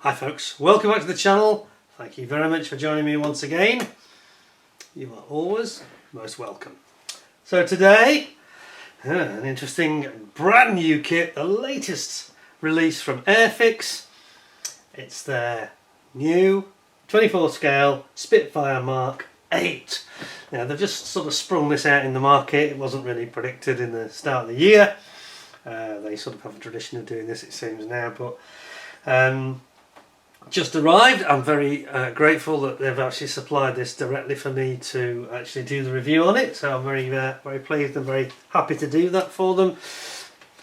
Hi folks, welcome back to the channel. Thank you very much for joining me once again. You are always most welcome. So today, an interesting brand new kit, the latest release from Airfix. It's their new 24 scale Spitfire Mk.VIII. Now they've just sort of sprung this out in the market. It wasn't really predicted in the start of the year. They sort of have a tradition of doing this, it seems now, but just arrived. I'm very grateful that they've actually supplied this directly for me to actually do the review on it, so I'm very pleased and very happy to do that for them.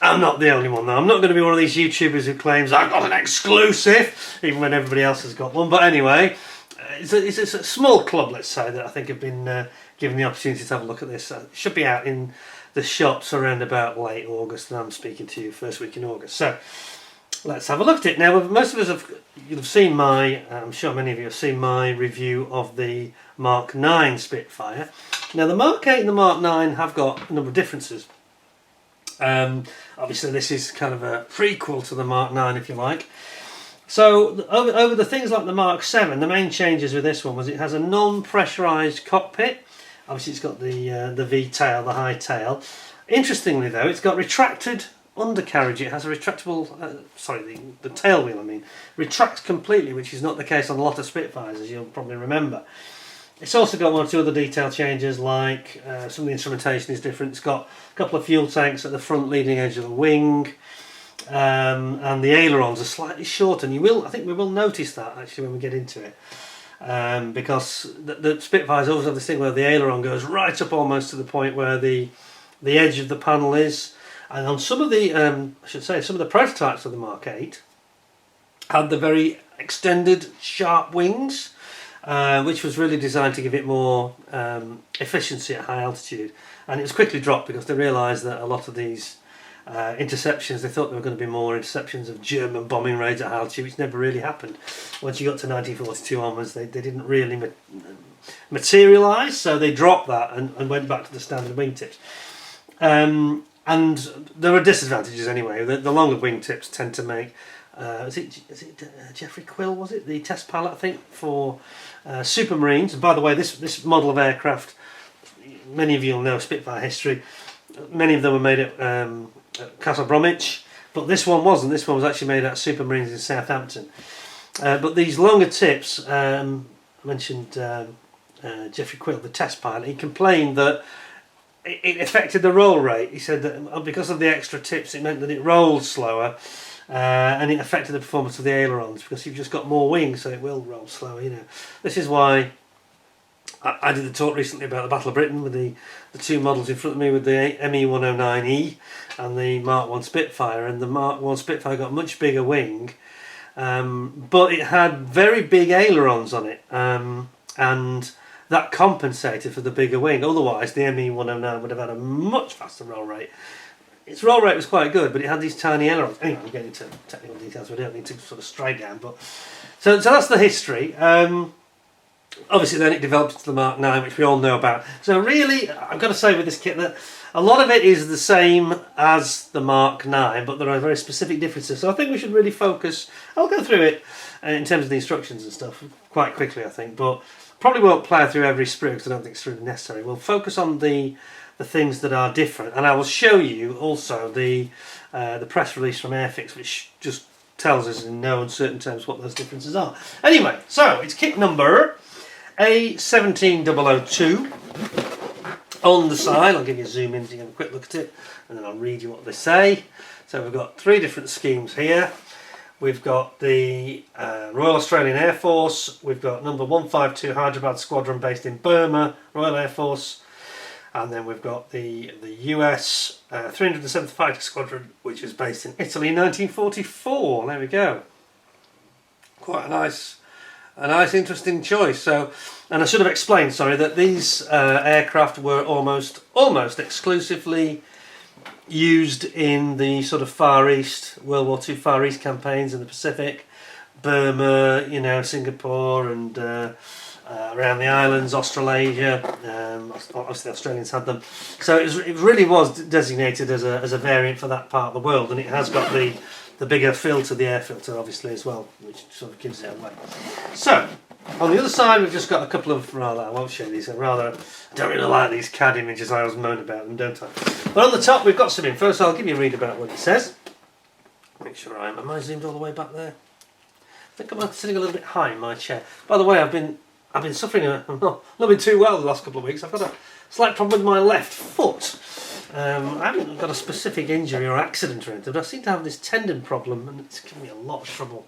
I'm not the only one though. I'm not going to be one of these YouTubers who claims I've got an exclusive even when everybody else has got one, but anyway, it's a small club, let's say, that I think have been given the opportunity to have a look at this. It should be out in the shops around about late August, and I'm speaking to you first week in August. So let's have a look at it. Now, most of us you've seen my, I'm sure many of you have seen my review of the Mk.IX Spitfire. Now the Mk.VIII and the Mk.IX have got a number of differences. Obviously this is kind of a prequel to the Mk.IX, if you like. So over the things like the Mk.VII, the main changes with this one was it has a non-pressurised cockpit. Obviously it's got the V-tail, the high tail. Interestingly though, it's got retracted undercarriage. It has a retractable, the tail wheel, I mean, retracts completely, which is not the case on a lot of Spitfires, as you'll probably remember. It's also got one or two other detail changes, like some of the instrumentation is different. It's got a couple of fuel tanks at the front leading edge of the wing, and the ailerons are slightly shorter, and I think we will notice that actually when we get into it. Because the Spitfires always have this thing where the aileron goes right up almost to the point where the edge of the panel is, and on some of the some of the prototypes of the Mk.VIII had the very extended sharp wings, which was really designed to give it more efficiency at high altitude, and it was quickly dropped because they realised that a lot of these interceptions, they thought there were going to be more interceptions of German bombing raids at altitude, which never really happened. Once you got to 1942 onwards, they didn't really materialise, so they dropped that and went back to the standard wingtips. And there were disadvantages anyway. The longer wingtips tend to make, is it Geoffrey Quill, was it? The test pilot, I think, for Supermarines. And by the way, this model of aircraft, many of you will know Spitfire history. Many of them were made at Castle Bromwich, but this one wasn't. This one was actually made at Supermarines in Southampton. But these longer tips, I mentioned Geoffrey Quill, the test pilot, he complained that it affected the roll rate. He said that because of the extra tips it meant that it rolled slower, and it affected the performance of the ailerons because you've just got more wings, so it will roll slower, you know. This is why I did the talk recently about the Battle of Britain with the two models in front of me, with the ME-109E and the Mk.I Spitfire, and the Mk.I Spitfire got a much bigger wing, but it had very big ailerons on it, and that compensated for the bigger wing. Otherwise the ME-109 would have had a much faster roll rate. Its roll rate was quite good, but it had these tiny ailerons. Anyway, I'm getting into technical details, we don't need to sort of stray down, but so that's the history. Obviously then it developed into the Mk.IX, which we all know about. So really, I've got to say with this kit that a lot of it is the same as the Mk.IX, but there are very specific differences. So I think we should really focus, I'll go through it in terms of the instructions and stuff quite quickly, I think, but probably won't plough through every sprue because I don't think it's really necessary. We'll focus on the things that are different, and I will show you also the press release from Airfix, which just tells us in no uncertain terms what those differences are. Anyway, so it's kit number A17002. On the side, I'll give you a zoom in so you can have a quick look at it, and then I'll read you what they say. So we've got three different schemes here. We've got the Royal Australian Air Force, we've got number 152 Hyderabad Squadron based in Burma, Royal Air Force, and then we've got the US 307th Fighter Squadron, which is based in Italy in 1944. There we go. Quite a nice interesting choice. So, and I should have explained, sorry, that these aircraft were almost exclusively used in the sort of Far East, World War II Far East campaigns in the Pacific, Burma, you know, Singapore, and around the islands, Australasia. Obviously the Australians had them, so it really was designated as a variant for that part of the world, and it has got the the bigger filter, the air filter obviously as well, which sort of gives it away. So on the other side we've just got a couple of, rather, I won't show you these, I don't really like these CAD images, I always moan about them, don't I? But on the top we've got some info, so I'll give you a read about what it says. Make sure am I zoomed all the way back there? I think I'm sitting a little bit high in my chair. By the way, I've been suffering not been too well the last couple of weeks. I've got a slight problem with my left foot. I haven't got a specific injury or accident or anything, but I seem to have this tendon problem and it's giving me a lot of trouble.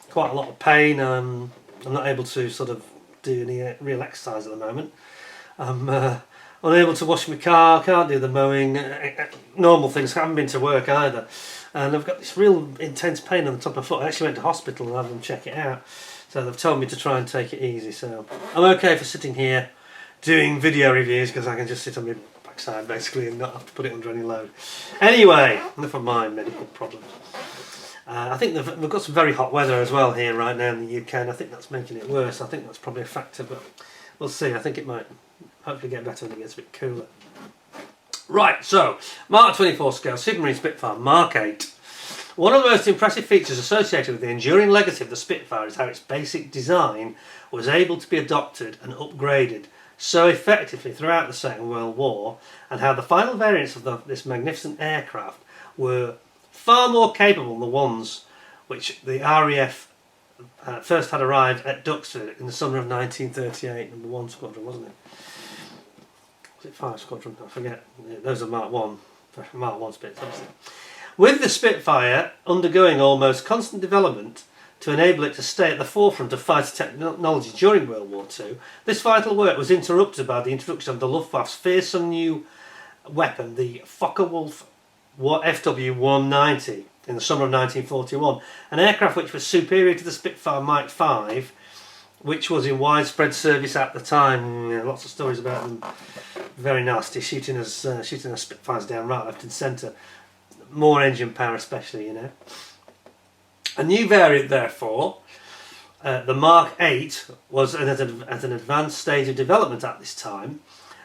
Quite a lot of pain. I'm not able to sort of do any real exercise at the moment. I'm unable to wash my car, can't do the mowing, normal things. I haven't been to work either. And I've got this real intense pain on the top of my foot. I actually went to hospital and had them check it out. So they've told me to try and take it easy. So I'm okay for sitting here doing video reviews because I can just sit on my backside basically and not have to put it under any load. Anyway, enough of my medical problems. I think we've got some very hot weather as well here right now in the UK, and I think that's making it worse. I think that's probably a factor, but we'll see. I think it might hopefully get better when it gets a bit cooler. Right, so Mark 24 scale Supermarine Spitfire Mk.VIII. One of the most impressive features associated with the enduring legacy of the Spitfire is how its basic design was able to be adopted and upgraded so effectively throughout the Second World War, and how the final variants of this magnificent aircraft were far more capable than the ones which the RAF first had arrived at Duxford in the summer of 1938, number 1 squadron, wasn't it? Was it 5 squadron? I forget. Those are Mark 1 Spits, obviously. With the Spitfire undergoing almost constant development to enable it to stay at the forefront of fighter technology during World War II, this vital work was interrupted by the introduction of the Luftwaffe's fearsome new weapon, the Focke-Wulf FW-190, in the summer of 1941, an aircraft which was superior to the Spitfire Mk.VIII, which was in widespread service at the time. Yeah, lots of stories about them. Very nasty, shooting us Spitfires down right, left and centre. More engine power especially, you know. A new variant, therefore, the Mk.VIII, was at an advanced stage of development at this time.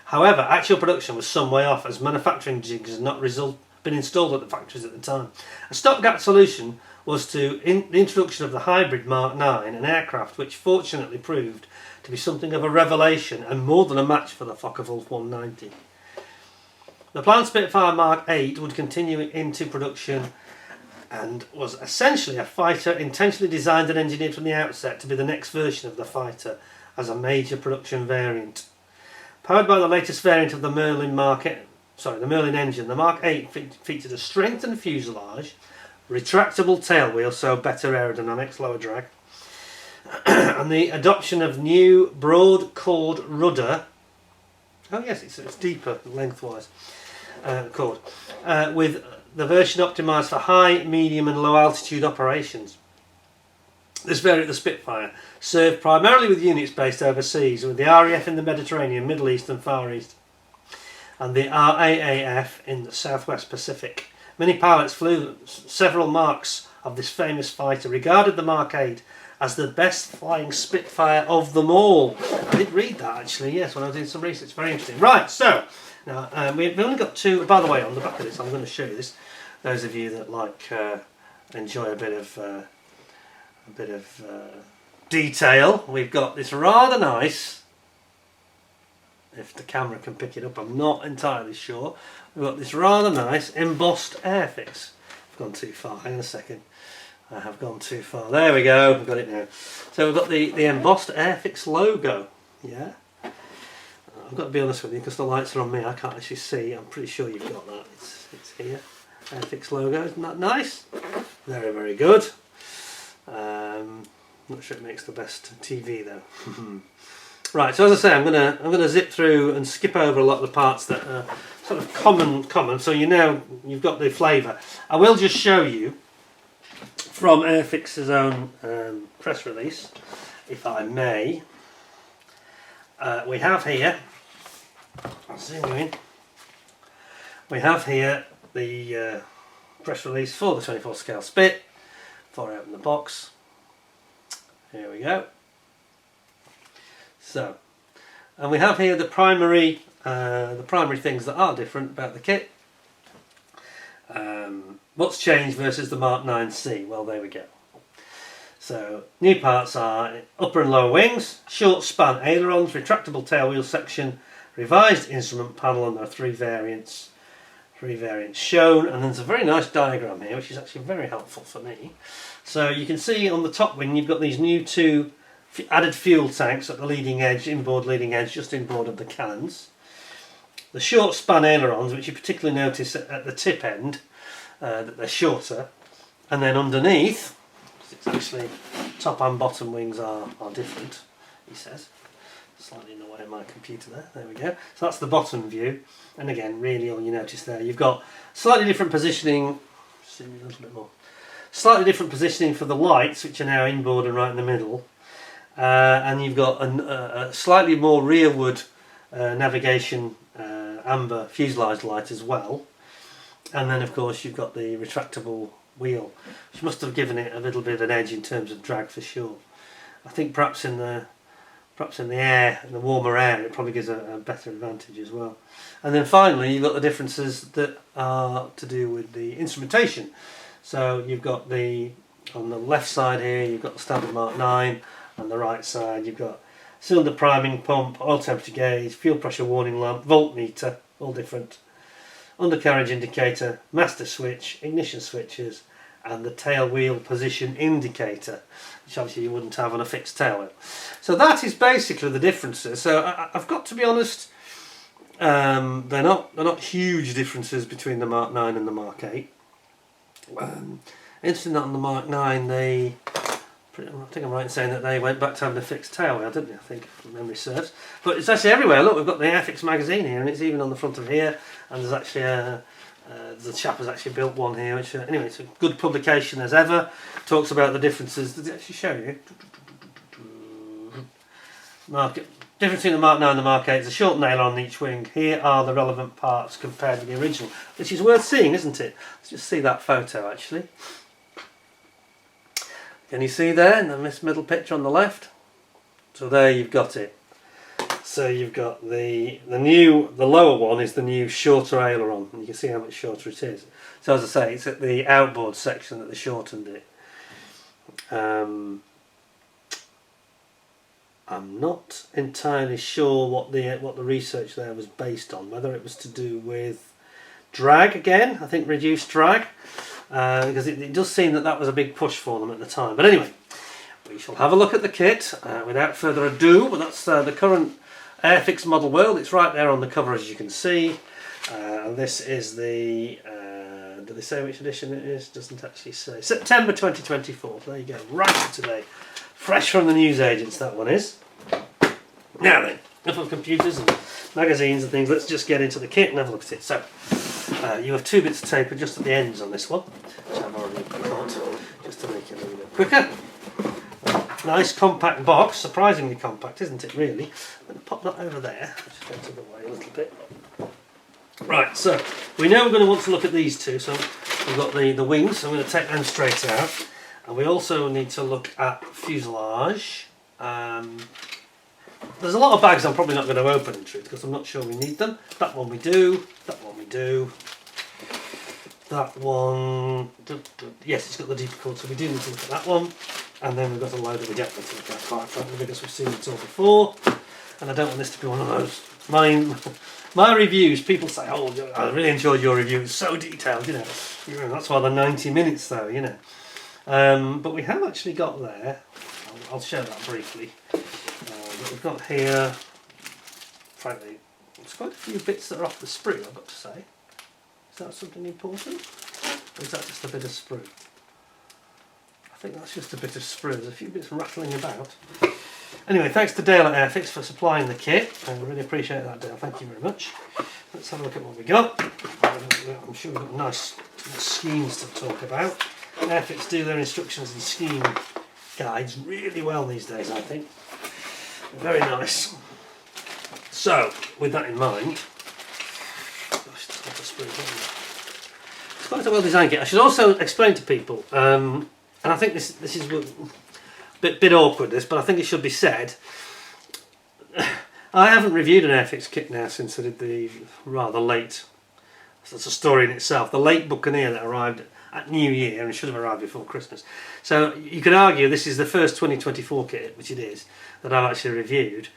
However, actual production was some way off, as manufacturing jigs had not been installed at the factories at the time. A stopgap solution was the introduction of the hybrid Mk.IX, an aircraft which fortunately proved to be something of a revelation and more than a match for the Focke-Wulf 190. The planned Spitfire Mk.VIII would continue into production and was essentially a fighter intentionally designed and engineered from the outset to be the next version of the fighter as a major production variant. Powered by the latest variant of the Merlin engine, the Mk.VIII featured a strengthened fuselage, retractable tailwheel, so better aerodynamics, lower drag, and the adoption of new broad chord rudder. Oh yes, it's deeper lengthwise chord, with the version optimised for high, medium and low altitude operations. This variant of the Spitfire served primarily with units based overseas, with the RAF in the Mediterranean, Middle East and Far East, and the RAAF in the Southwest Pacific. Many pilots flew several marks of this famous fighter, regarded the Mk.VIII as the best flying Spitfire of them all. I did read that actually, yes, when I was doing some research. Very interesting. Right, so now we've only got two. By the way, on the back of this, I'm going to show you this. Those of you that like enjoy a bit of detail, we've got this rather nice. If the camera can pick it up, I'm not entirely sure. We've got this rather nice embossed Airfix. I've gone too far. Hang on a second. I have gone too far. There we go. I've got it now. So we've got the embossed Airfix logo. Yeah. I've got to be honest with you because the lights are on me. I can't actually see. I'm pretty sure you've got that. It's here. Airfix logo. Isn't that nice? Very, very good. Not sure it makes the best TV though. Right, so as I say, I'm gonna zip through and skip over a lot of the parts that are sort of common. So you've got the flavour. I will just show you from Airfix's own press release, if I may. We have here. I'll zoom in. We have here the press release for the 24 scale Spit. Before I open the box, here we go. So, and we have here the primary things that are different about the kit. What's changed versus the Mark 9C? Well, there we go. So, new parts are upper and lower wings, short span ailerons, retractable tailwheel section, revised instrument panel, and there are three variants shown. And there's a very nice diagram here, which is actually very helpful for me. So you can see on the top wing you've got these new two added fuel tanks at the leading edge, inboard leading edge, just inboard of the cannons. The short span ailerons, which you particularly notice at the tip end, that they're shorter, and then underneath, it's actually top and bottom wings are different, he says. Slightly in the way of my computer there we go. So that's the bottom view, and again, really all you notice there, you've got slightly different positioning, see a little bit more, slightly different positioning for the lights, which are now inboard and right in the middle, and you've got a slightly more rearward navigation amber fuselage light as well. And then of course you've got the retractable wheel, which must have given it a little bit of an edge in terms of drag for sure. I think perhaps in the air, in the warmer air, it probably gives a better advantage as well. And then finally you've got the differences that are to do with the instrumentation. So you've got on the left side here you've got the standard Mark 9, on the right side you've got cylinder priming pump, oil temperature gauge, fuel pressure warning lamp, voltmeter, all different. Undercarriage indicator, master switch, ignition switches, and the tail wheel position indicator, which obviously you wouldn't have on a fixed tail wheel. So that is basically the differences. So I've got to be honest, they're not huge differences between the Mark 9 and the Mark 8. Interesting that on the Mark 9 I think I'm right in saying that they went back to having a fixed tail wheel, didn't they? I think, if memory serves. But it's actually everywhere. Look, we've got the Airfix magazine here, and it's even on the front of here. And there's actually the chap has actually built one here. Which anyway, it's a good publication as ever. Talks about the differences. Does it actually show you? Difference between the Mark 9 and the Mark 8 is a short nailer on each wing. Here are the relevant parts compared with the original, which is worth seeing, isn't it? Let's just see that photo actually. Can you see there in the middle picture on the left? So there you've got it. So you've got the lower one is the new shorter aileron, and you can see how much shorter it is. So as I say, it's at the outboard section that they shortened it. I'm not entirely sure what the research there was based on, whether it was to do with drag again, I think reduced drag. Because it does seem that was a big push for them at the time. But anyway, we shall have a look at the kit without further ado. But that's the current Airfix model world. It's right there on the cover, as you can see. And this is the, do they say which edition it is? Doesn't actually say. September 2024. There you go, right up to date. Fresh from the newsagents, that one is. Now then, enough of computers and magazines and things. Let's just get into the kit and have a look at it. So, you have two bits of taper just at the ends on this one, which I've already cut, just to make it a little bit quicker. Nice compact box, surprisingly compact, isn't it really? I'm going to pop that over there, just out of the way a little bit. Right, so we know we're going to want to look at these two, so we've got the wings, so I'm going to take them straight out. And we also need to look at fuselage. There's a lot of bags I'm probably not going to open in truth, because I'm not sure we need them. That one we do, that one we do. That one, yes, it's got the deeper cord, so we do need to look at that one. And then we've got a load that we don't need to look at, quite frankly, because we've seen it all before. And I don't want this to be one of those. My reviews, people say, oh, I really enjoyed your review, it's so detailed, you know. That's why they're 90 minutes though, you know. But we have actually got there, I'll show that briefly. But we've got here, frankly, there's quite a few bits that are off the sprue, I've got to say. Is that something important? Or is that just a bit of sprue? I think that's just a bit of sprue. There's a few bits rattling about. Anyway, thanks to Dale at Airfix for supplying the kit. I really appreciate that, Dale. Thank you very much. Let's have a look at what we got. I'm sure we've got nice schemes to talk about. Airfix do their instructions and scheme guides really well these days, I think. Very nice. So, with that in mind, gosh, it's quite a well designed kit. I should also explain to people, and I think this is a bit awkward, but I think it should be said. I haven't reviewed an Airfix kit now since I did the rather late, that's a story in itself, the late Buccaneer that arrived at New Year and should have arrived before Christmas. So you could argue this is the first 2024 kit, which it is, that I've actually reviewed.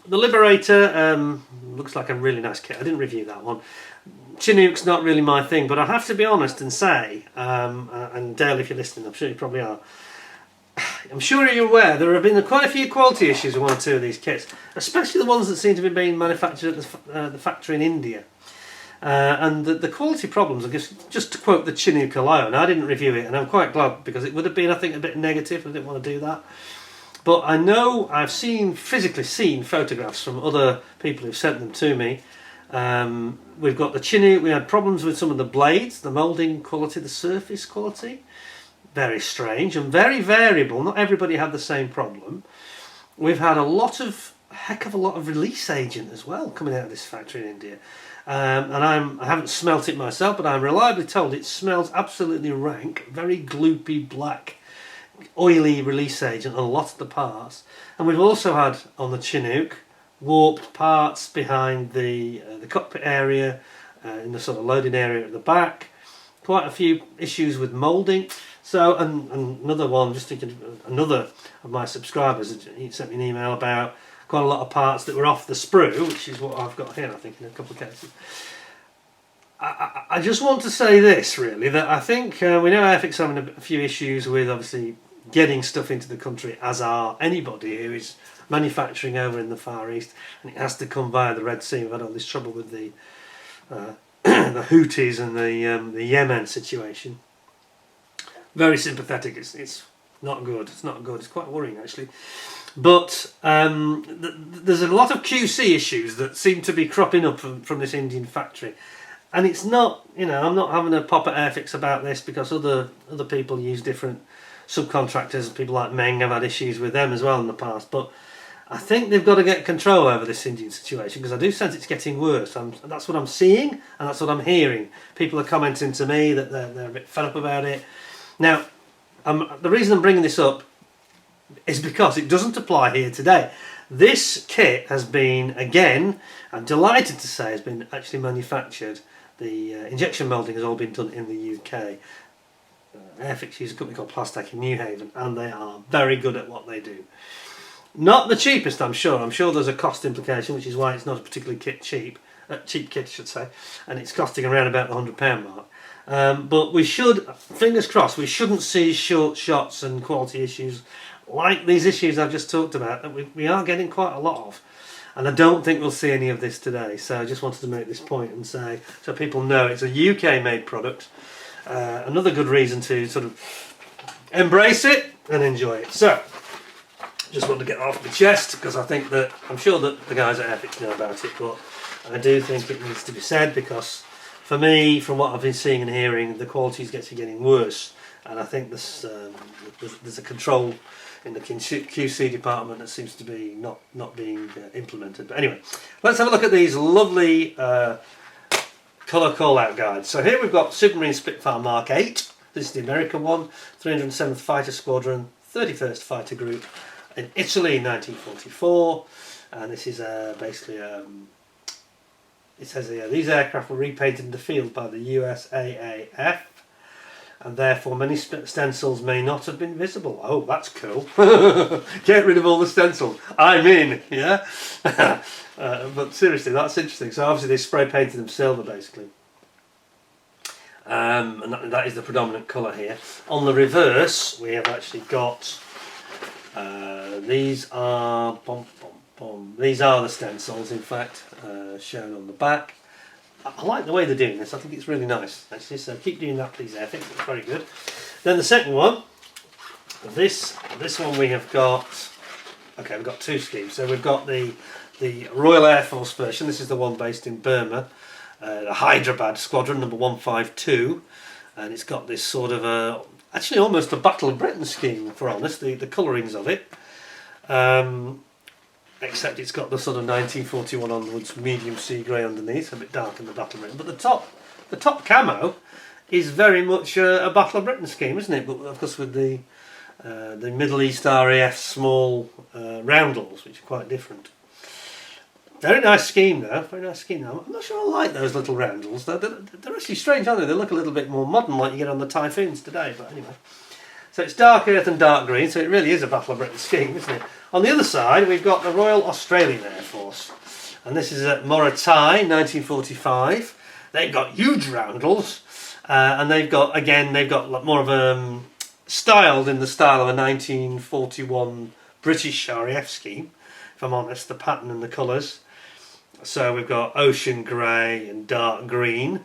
The Liberator looks like a really nice kit. I didn't review that one. Chinook's not really my thing, but I have to be honest and say, and Dale, if you're listening, I'm sure you probably are, I'm sure you're aware there have been quite a few quality issues with one or two of these kits, especially the ones that seem to be being manufactured at the factory in India. And the quality problems, I guess, just to quote the Chinook alone, I didn't review it, and I'm quite glad, because it would have been, I think, a bit negative. I didn't want to do that. But I know I've physically seen photographs from other people who've sent them to me. We've got the Chinook, we had problems with some of the blades, the moulding quality, the surface quality. Very strange and very variable. Not everybody had the same problem. We've had a heck of a lot of release agent as well coming out of this factory in India. And I haven't smelt it myself, but I'm reliably told it smells absolutely rank, very gloopy, black, oily release agent on a lot of the parts. And we've also had on the Chinook warped parts behind the cockpit area, in the sort of loading area at the back. Quite a few issues with moulding. So, and another one, just thinking, another of my subscribers, he sent me an email about quite a lot of parts that were off the sprue, which is what I've got here, I think, in a couple of cases. I just want to say this, really, that I think we know Airfix having a few issues with, obviously, getting stuff into the country, as are anybody who is manufacturing over in the Far East, and it has to come via the Red Sea. We've had all this trouble with the the Houthis and the Yemen situation. Very sympathetic. It's not good. It's not good. It's quite worrying, actually. But there's a lot of QC issues that seem to be cropping up from this Indian factory, and it's not. I'm not having a pop at Airfix about this, because other people use different subcontractors. People like Meng have had issues with them as well in the past. But I think they've got to get control over this Indian situation, because I do sense it's getting worse. That's what I'm seeing, and that's what I'm hearing. People are commenting to me that they're a bit fed up about it. Now, the reason I'm bringing this up is because it doesn't apply here today. This kit has been, again, I'm delighted to say, has been actually manufactured. The injection moulding has all been done in the UK. Airfix uses a company called Plastic in New Haven, and they are very good at what they do. Not the cheapest, I'm sure. I'm sure there's a cost implication, which is why it's not a particularly cheap kit, I should say, and it's costing around about the £100 mark. But we should, fingers crossed, we shouldn't see short shots and quality issues like these issues I've just talked about, that we are getting quite a lot of. And I don't think we'll see any of this today. So I just wanted to make this point and say, so people know it's a UK made product. Another good reason to sort of embrace it and enjoy it. So, just want to get off my chest, because I think that, I'm sure that the guys at Airfix know about it, but I do think it needs to be said, because for me, from what I've been seeing and hearing, the quality is getting worse, and I think there's a control in the QC department that seems to be not being implemented. But anyway, let's have a look at these lovely colour call-out guides. So here we've got Supermarine Spitfire Mk.VIII. This is the American one, 307th Fighter Squadron, 31st Fighter Group, in Italy in 1944, and this is basically it says here, these aircraft were repainted in the field by the USAAF, and therefore many stencils may not have been visible. Oh, that's cool. Get rid of all the stencils. I'm in, yeah? But seriously, that's interesting. So obviously they spray painted them silver, basically. And that is the predominant colour here. On the reverse, we have actually got these are these are the stencils, in fact, shown on the back. I like the way they're doing this. I think it's really nice, actually. So keep doing that, please, Airfix. It's very good. Then the second one, this one we have got. Okay, we've got two schemes. So we've got the Royal Air Force version. This is the one based in Burma, the Hyderabad Squadron number 152, and it's got this sort of actually almost a Battle of Britain scheme, if we're honest. The colourings of it. Except it's got the sort of 1941 onwards medium sea grey underneath, a bit dark in the Battle of Britain. But the top camo is very much a Battle of Britain scheme, isn't it? But of course with the Middle East RAF small roundels, which are quite different. Very nice scheme though, very nice scheme though. I'm not sure I like those little roundels. They're actually strange, aren't they? They look a little bit more modern like you get on the Typhoons today, but anyway. So it's dark earth and dark green, so it really is a Battle of Britain scheme, isn't it? On the other side we've got the Royal Australian Air Force. And this is at Morotai, 1945. They've got huge roundels, and they've got more of a styled in the style of a 1941 British RAF scheme, if I'm honest, the pattern and the colours. So we've got ocean grey and dark green.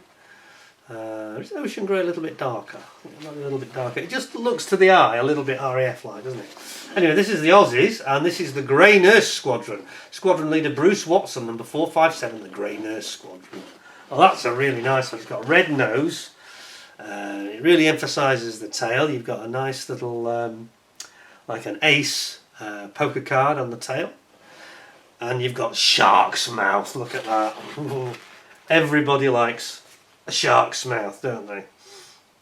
Is ocean grey a little bit darker? I think it might be a little bit darker. It just looks to the eye a little bit RAF-like, doesn't it? Anyway, this is the Aussies, and this is the Grey Nurse Squadron. Squadron leader Bruce Watson, number 457, the Grey Nurse Squadron. Well, that's a really nice one. It's got a red nose. It really emphasises the tail. You've got a nice little, like an ace poker card on the tail. And you've got shark's mouth. Look at that. Everybody likes a shark's mouth, don't they?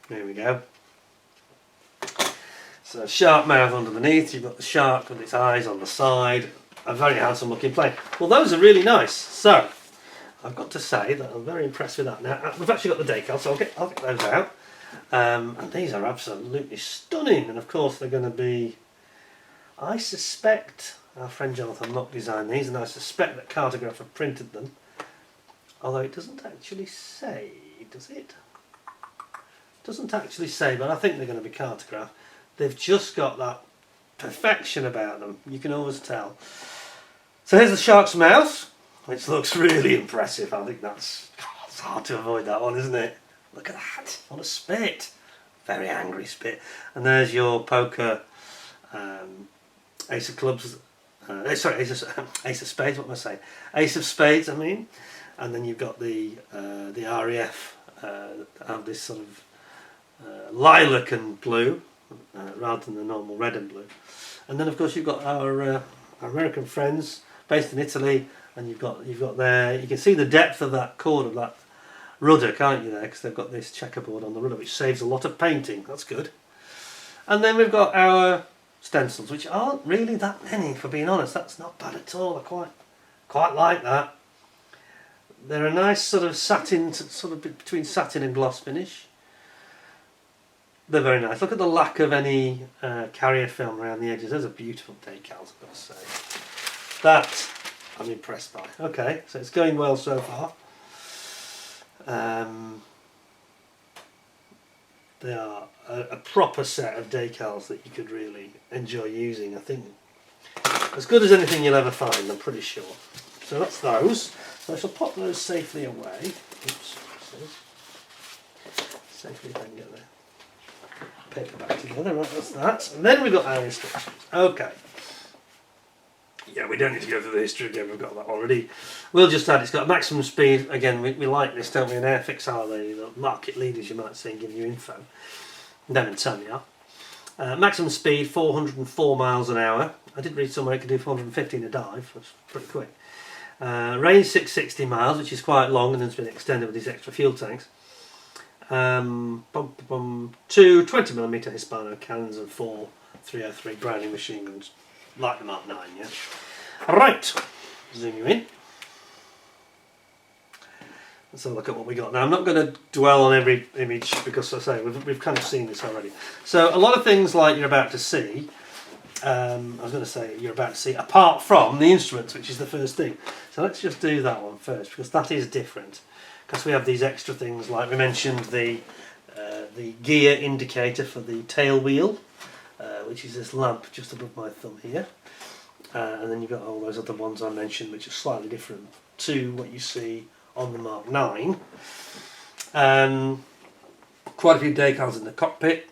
There we go. So shark mouth underneath, you've got the shark with its eyes on the side. A very handsome looking plane. Well, those are really nice. So I've got to say that I'm very impressed with that. Now we've actually got the decals, so I'll get those out. And these are absolutely stunning. And of course they're going to be, I suspect, our friend Jonathan Muck designed these, and I suspect that Cartograph have printed them. Although it doesn't actually say, does it? Doesn't actually say, but I think they're going to be Cartograph. They've just got that perfection about them. You can always tell. So here's the shark's mouth, which looks really impressive. I think it's hard to avoid that one, isn't it? Look at that, on a spit. Very angry spit. And there's your poker ace of clubs. Sorry, ace of spades. What am I saying? Ace of spades, I mean. And then you've got the RAF have this sort of lilac and blue rather than the normal red and blue. And then of course you've got our American friends based in Italy, and you've got there. You can see the depth of that cord of that rudder, can't you? There, because they've got this checkerboard on the rudder, which saves a lot of painting. That's good. And then we've got our stencils, which aren't really that many, for being honest. That's not bad at all. I quite like that. They're a nice sort of satin, sort of between satin and gloss finish. They're very nice. Look at the lack of any carrier film around the edges. Those are beautiful decals, I've got to say. That I'm impressed by. Okay, so it's going well so far. They are a proper set of decals that you could really enjoy using. I think as good as anything you'll ever find, I'm pretty sure. So that's those. So I shall pop those safely away. Oops. Safely if I can get the paper back together. Right, that's that. And then we've got our instructions. Okay. Yeah, we don't need to go through the history again, we've got that already. We'll just add, it's got maximum speed. Again, we like this, don't we? And Airfix are the market leaders, you might say, and give you info. Them and Tony are. Maximum speed, 404 miles an hour. I did read somewhere it could do 450 in a dive, that's pretty quick. Range 660 miles, which is quite long, and it's been extended with these extra fuel tanks. 2 20mm Hispano cannons and 4 303 Browning machine guns, like the Mark 9, yeah? Right, zoom you in. Let's have a look at what we got now. I'm not going to dwell on every image because, as I say, we've kind of seen this already. So a lot of things like you're about to see, I was going to say you're about to see, apart from the instruments, which is the first thing. So let's just do that one first, because that is different. Because we have these extra things, like we mentioned the gear indicator for the tail wheel, which is this lamp just above my thumb here. And then you've got all those other ones I mentioned, which are slightly different to what you see on the Mark 9. Quite a few decals in the cockpit.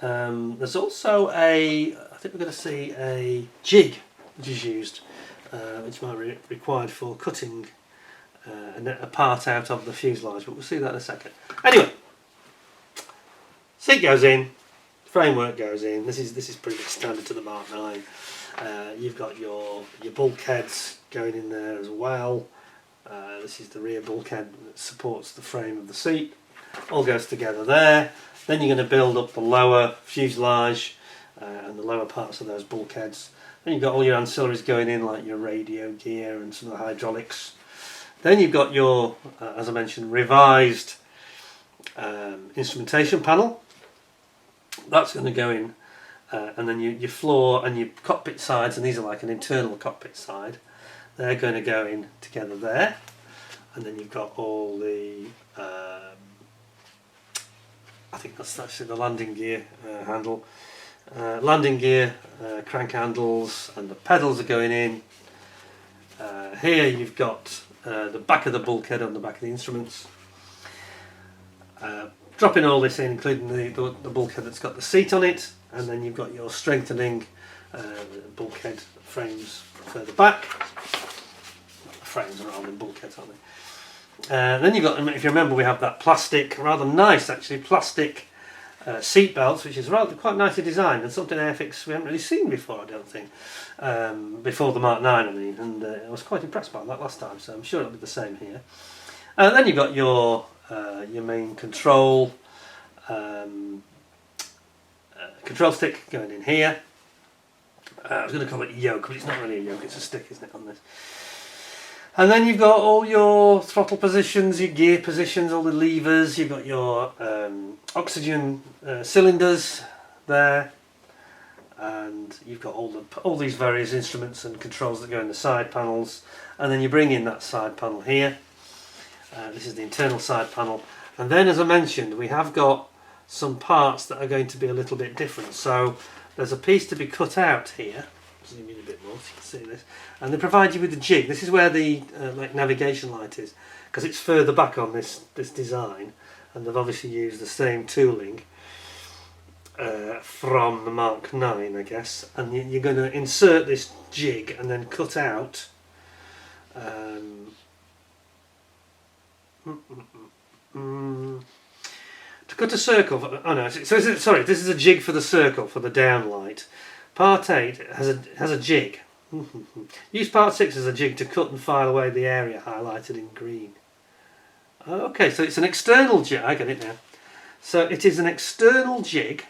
There's also I think we're going to see a jig which is used, which might be required for cutting a part out of the fuselage, but we'll see that in a second. Anyway, seat goes in, framework goes in. This is pretty much standard to the Mark 9. You've got your bulkheads going in there as well. This is the rear bulkhead that supports the frame of the seat. All goes together there. Then you're going to build up the lower fuselage and the lower parts of those bulkheads. Then you've got all your ancillaries going in, like your radio gear and some of the hydraulics. Then you've got your, as I mentioned, revised instrumentation panel. That's going to go in, and then your floor and your cockpit sides, and these are like an internal cockpit side, they're going to go in together there. And then you've got all the, I think that's actually the landing gear handle. Landing gear, crank handles, and the pedals are going in. Here you've got the back of the bulkhead on the back of the instruments. Dropping all this in, including the bulkhead that's got the seat on it, and then you've got your strengthening bulkhead frames further back. The frames are all in bulkheads, aren't they? Then you've got, if you remember, we have that plastic, rather nice actually, plastic seat belts, which is rather quite nicely designed and something Airfix we haven't really seen before, I don't think, before the Mark 9 I mean, and I was quite impressed by that last time, so I'm sure it'll be the same here. Then you've got your main control stick going in here. I was going to call it a yoke, but it's not really a yoke, it's a stick, isn't it, on this? And then you've got all your throttle positions, your gear positions, all the levers. You've got your oxygen cylinders there, and you've got all these various instruments and controls that go in the side panels. And then you bring in that side panel here. This is the internal side panel. And then, as I mentioned, we have got some parts that are going to be a little bit different. So there's a piece to be cut out here. Zoom in a bit more so you can see this, and they provide you with the jig. This is where the like navigation light is, because it's further back on this design, and they've obviously used the same tooling from the Mark 9, I guess. And you're going to insert this jig and then cut out to cut a circle. Oh no! So sorry, this is a jig for the circle for the downlight. Part 8 has a jig. Use part 6 as a jig to cut and file away the area highlighted in green. Okay, so it's an external jig. I get it now. So it is an external jig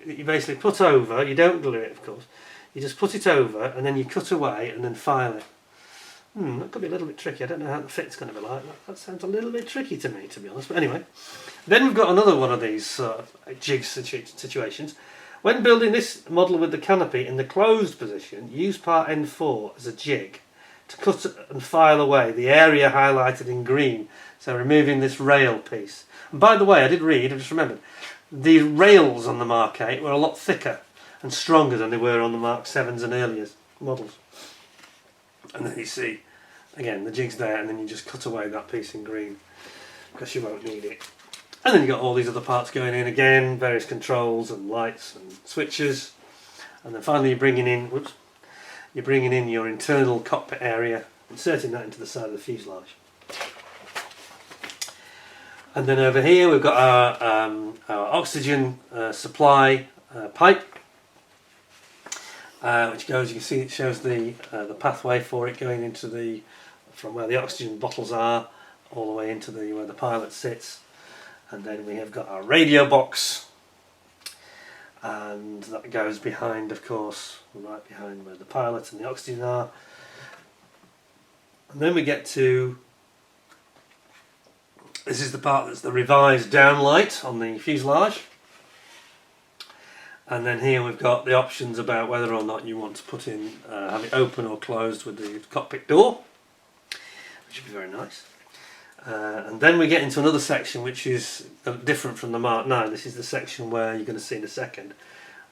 that you basically put over. You don't glue it, of course. You just put it over and then you cut away and then file it. That could be a little bit tricky. I don't know how the fit's going to be like. That sounds a little bit tricky to me, to be honest. But anyway, then we've got another one of these jig situations. When building this model with the canopy in the closed position, use part N4 as a jig to cut and file away the area highlighted in green, so removing this rail piece. And by the way, I just remembered, the rails on the Mark 8 were a lot thicker and stronger than they were on the Mark 7s and earlier models. And then you see, again, the jig's there, and then you just cut away that piece in green, because you won't need it. And then you've got all these other parts going in again, various controls and lights and switches. And then finally you're bringing in your internal cockpit area, inserting that into the side of the fuselage. And then over here we've got our oxygen supply pipe, which goes, you can see it shows the pathway for it going into from where the oxygen bottles are, all the way into where the pilot sits. And then we have got our radio box, and that goes behind, of course, right behind where the pilot and the oxygen are. And then we get to, this is the part that's the revised downlight on the fuselage. And then here we've got the options about whether or not you want to put in, have it open or closed with the cockpit door, which would be very nice. And then we get into another section which is different from the Mark 9. This is the section where you're going to see in a second.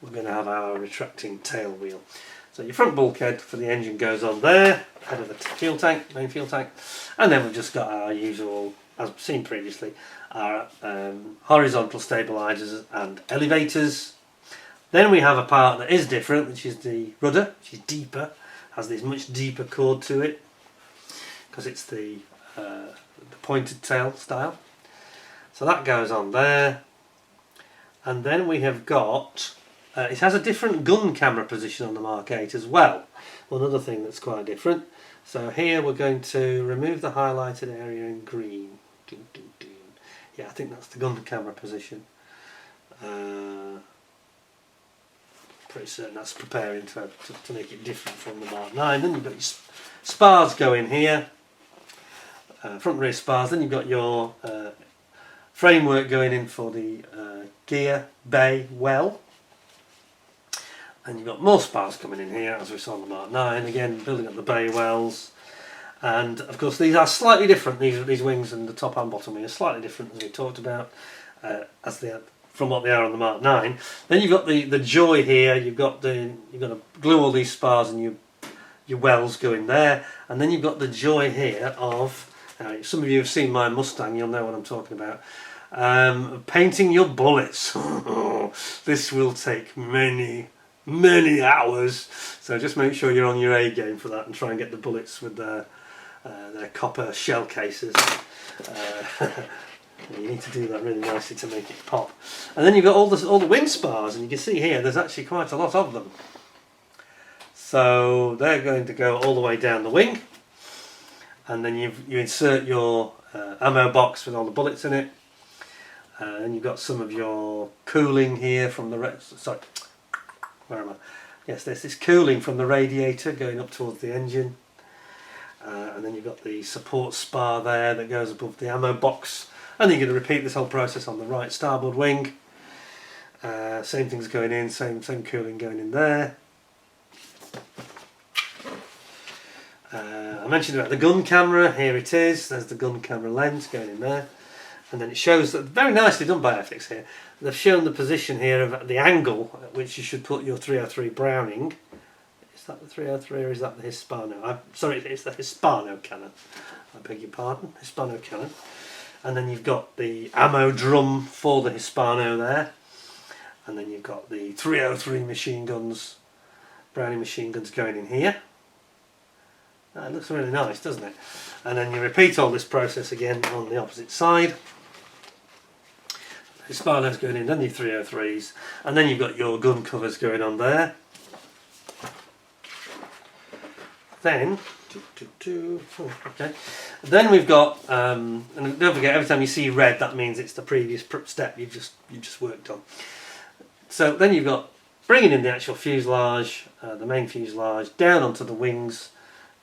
We're going to have our retracting tail wheel. So your front bulkhead for the engine goes on there, head of the fuel tank, main fuel tank. And then we've just got our usual, as seen previously, our horizontal stabilisers and elevators. Then we have a part that is different, which is the rudder, which is deeper, has this much deeper chord to it, because it's the pointed tail style. So that goes on there. And then we have got, it has a different gun camera position on the Mark 8 as well. Another thing that's quite different. So here we're going to remove the highlighted area in green. Yeah, I think that's the gun camera position. pretty certain that's preparing to make it different from the Mark 9. Then you've got your spars going here, front and rear spars. Then you've got your framework going in for the gear bay well. And you've got more spars coming in here, as we saw on the Mark 9, again building up the bay wells. And of course these are slightly different, these wings and the top and bottom are slightly different, as we talked about, as they are from what they are on the Mark 9. Then you've got the joy here, you've got to glue all these spars and your wells go in there. And then you've got the joy here of, some of you have seen my Mustang, you'll know what I'm talking about, painting your bullets. This will take many hours, so just make sure you're on your A game for that and try and get the bullets with their copper shell cases. You need to do that really nicely to make it pop. And then you've got all the wing spars, and you can see here there's actually quite a lot of them. So they're going to go all the way down the wing, and then you insert your ammo box with all the bullets in it, and you've got some of your cooling here from the where am I? Yes, there's this cooling from the radiator going up towards the engine, and then you've got the support spar there that goes above the ammo box, and then you're going to repeat this whole process on the right starboard wing. Same things going in, same cooling going in there. I mentioned about the gun camera, here it is, there's the gun camera lens going in there, and then it shows that, very nicely done by Airfix here, they've shown the position here of the angle at which you should put your 303 Browning. Is that the 303 or is that the Hispano? Sorry, it's the Hispano cannon, I beg your pardon, Hispano cannon. And then you've got the ammo drum for the Hispano there, and then you've got the 303 machine guns, Browning machine guns going in here. It looks really nice, doesn't it? And then you repeat all this process again on the opposite side. Hispano's going in, then your 303s, and then you've got your gun covers going on there. Then, okay. Then we've got, and don't forget, every time you see red, that means it's the previous step you've just worked on. So then you've got bringing in the actual fuselage, the main fuselage, down onto the wings,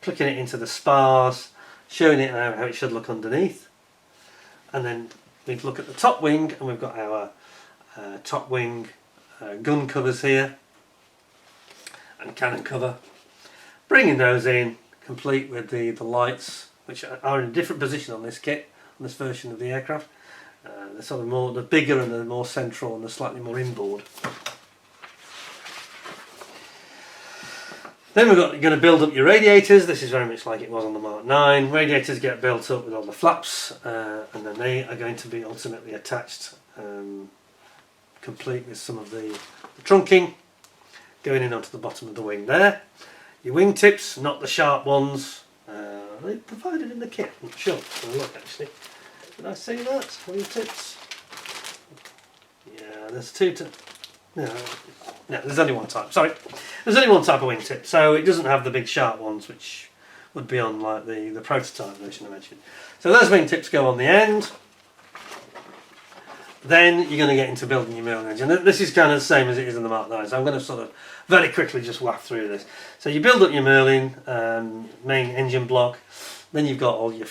clicking it into the spars, showing it how it should look underneath, and then we look at the top wing, and we've got our top wing gun covers here and cannon cover. Bringing those in, complete with the lights, which are in a different position on this kit, on this version of the aircraft. They're sort of more, the bigger and the more central and the slightly more inboard. Then you're going to build up your radiators. This is very much like it was on the Mark 9. Radiators get built up with all the flaps, and then they are going to be ultimately attached, complete with some of the trunking going in onto the bottom of the wing there. Your wing tips, not the sharp ones. Are they provided in the kit? I'm not sure. I'll look actually. Did I say that? Wing tips? Yeah, there's two. No, there's only one type. Sorry, there's only one type of wingtip, so it doesn't have the big sharp ones, which would be on like the prototype version I mentioned. So those wingtips go on the end. Then you're going to get into building your Merlin engine. This is kind of the same as it is in the Mark 9, so I'm going to sort of very quickly just waft through this. So you build up your Merlin main engine block. Then you've got all your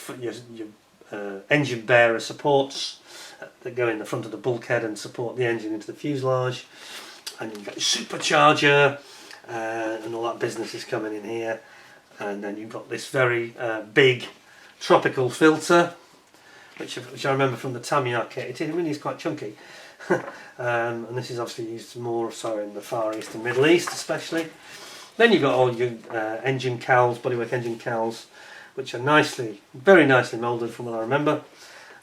engine bearer supports that go in the front of the bulkhead and support the engine into the fuselage, and you've got your supercharger and all that business is coming in here, and then you've got this very big tropical filter, which I remember from the Tamiya kit. It really is quite chunky. And this is obviously used more so in the Far East and Middle East especially. Then you've got all your engine cowls, bodywork engine cowls, which are very nicely moulded from what I remember,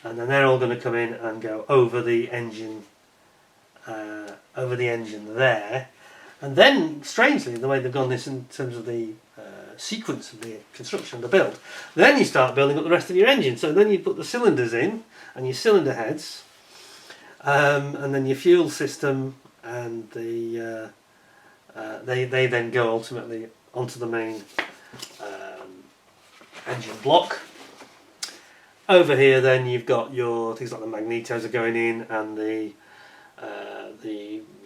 and then they're all going to come in and go over the engine there. And then, strangely, the way they've done this in terms of the sequence of the construction of the build, then you start building up the rest of your engine. So then you put the cylinders in and your cylinder heads, and then your fuel system, and they then go ultimately onto the main engine block. Over here then you've got your things like the magnetos are going in, and the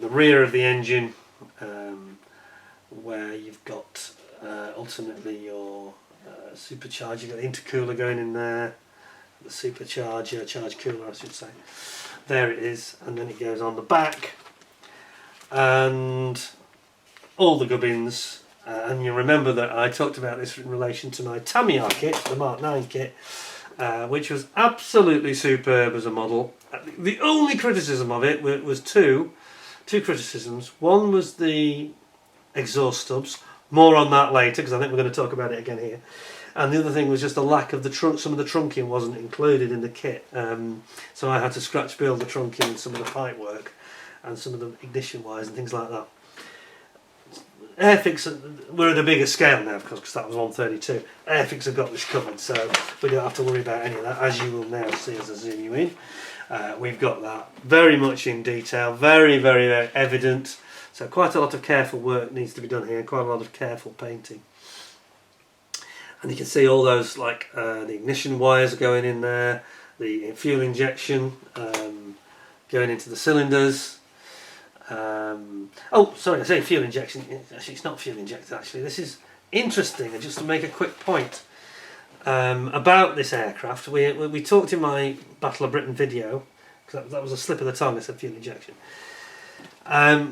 rear of the engine where you've got ultimately your supercharger, you've got the intercooler going in there, the supercharger, charge cooler I should say. There it is, and then it goes on the back, and all the gubbins. And you remember that I talked about this in relation to my Tamiya kit, the Mk.VIII kit, which was absolutely superb as a model. The only criticism of it was two criticisms. One was the exhaust stubs. More on that later, because I think we're going to talk about it again here. And the other thing was just the lack of the trunk. Some of the trunking wasn't included in the kit, so I had to scratch build the trunking and some of the pipe work and some of the ignition wires and things like that. Airfix, we're at a bigger scale now, of course, because that was 132. Airfix have got this covered, so we don't have to worry about any of that, as you will now see as I zoom you in. We've got that very much in detail, very, very, very evident. So quite a lot of careful work needs to be done here, quite a lot of careful painting. And you can see all those, like the ignition wires going in there, the fuel injection going into the cylinders. Oh, sorry, I say fuel injection. Actually, it's not fuel injected. Actually, this is interesting. And just to make a quick point about this aircraft, we talked in my Battle of Britain video, because that was a slip of the tongue. I said fuel injection.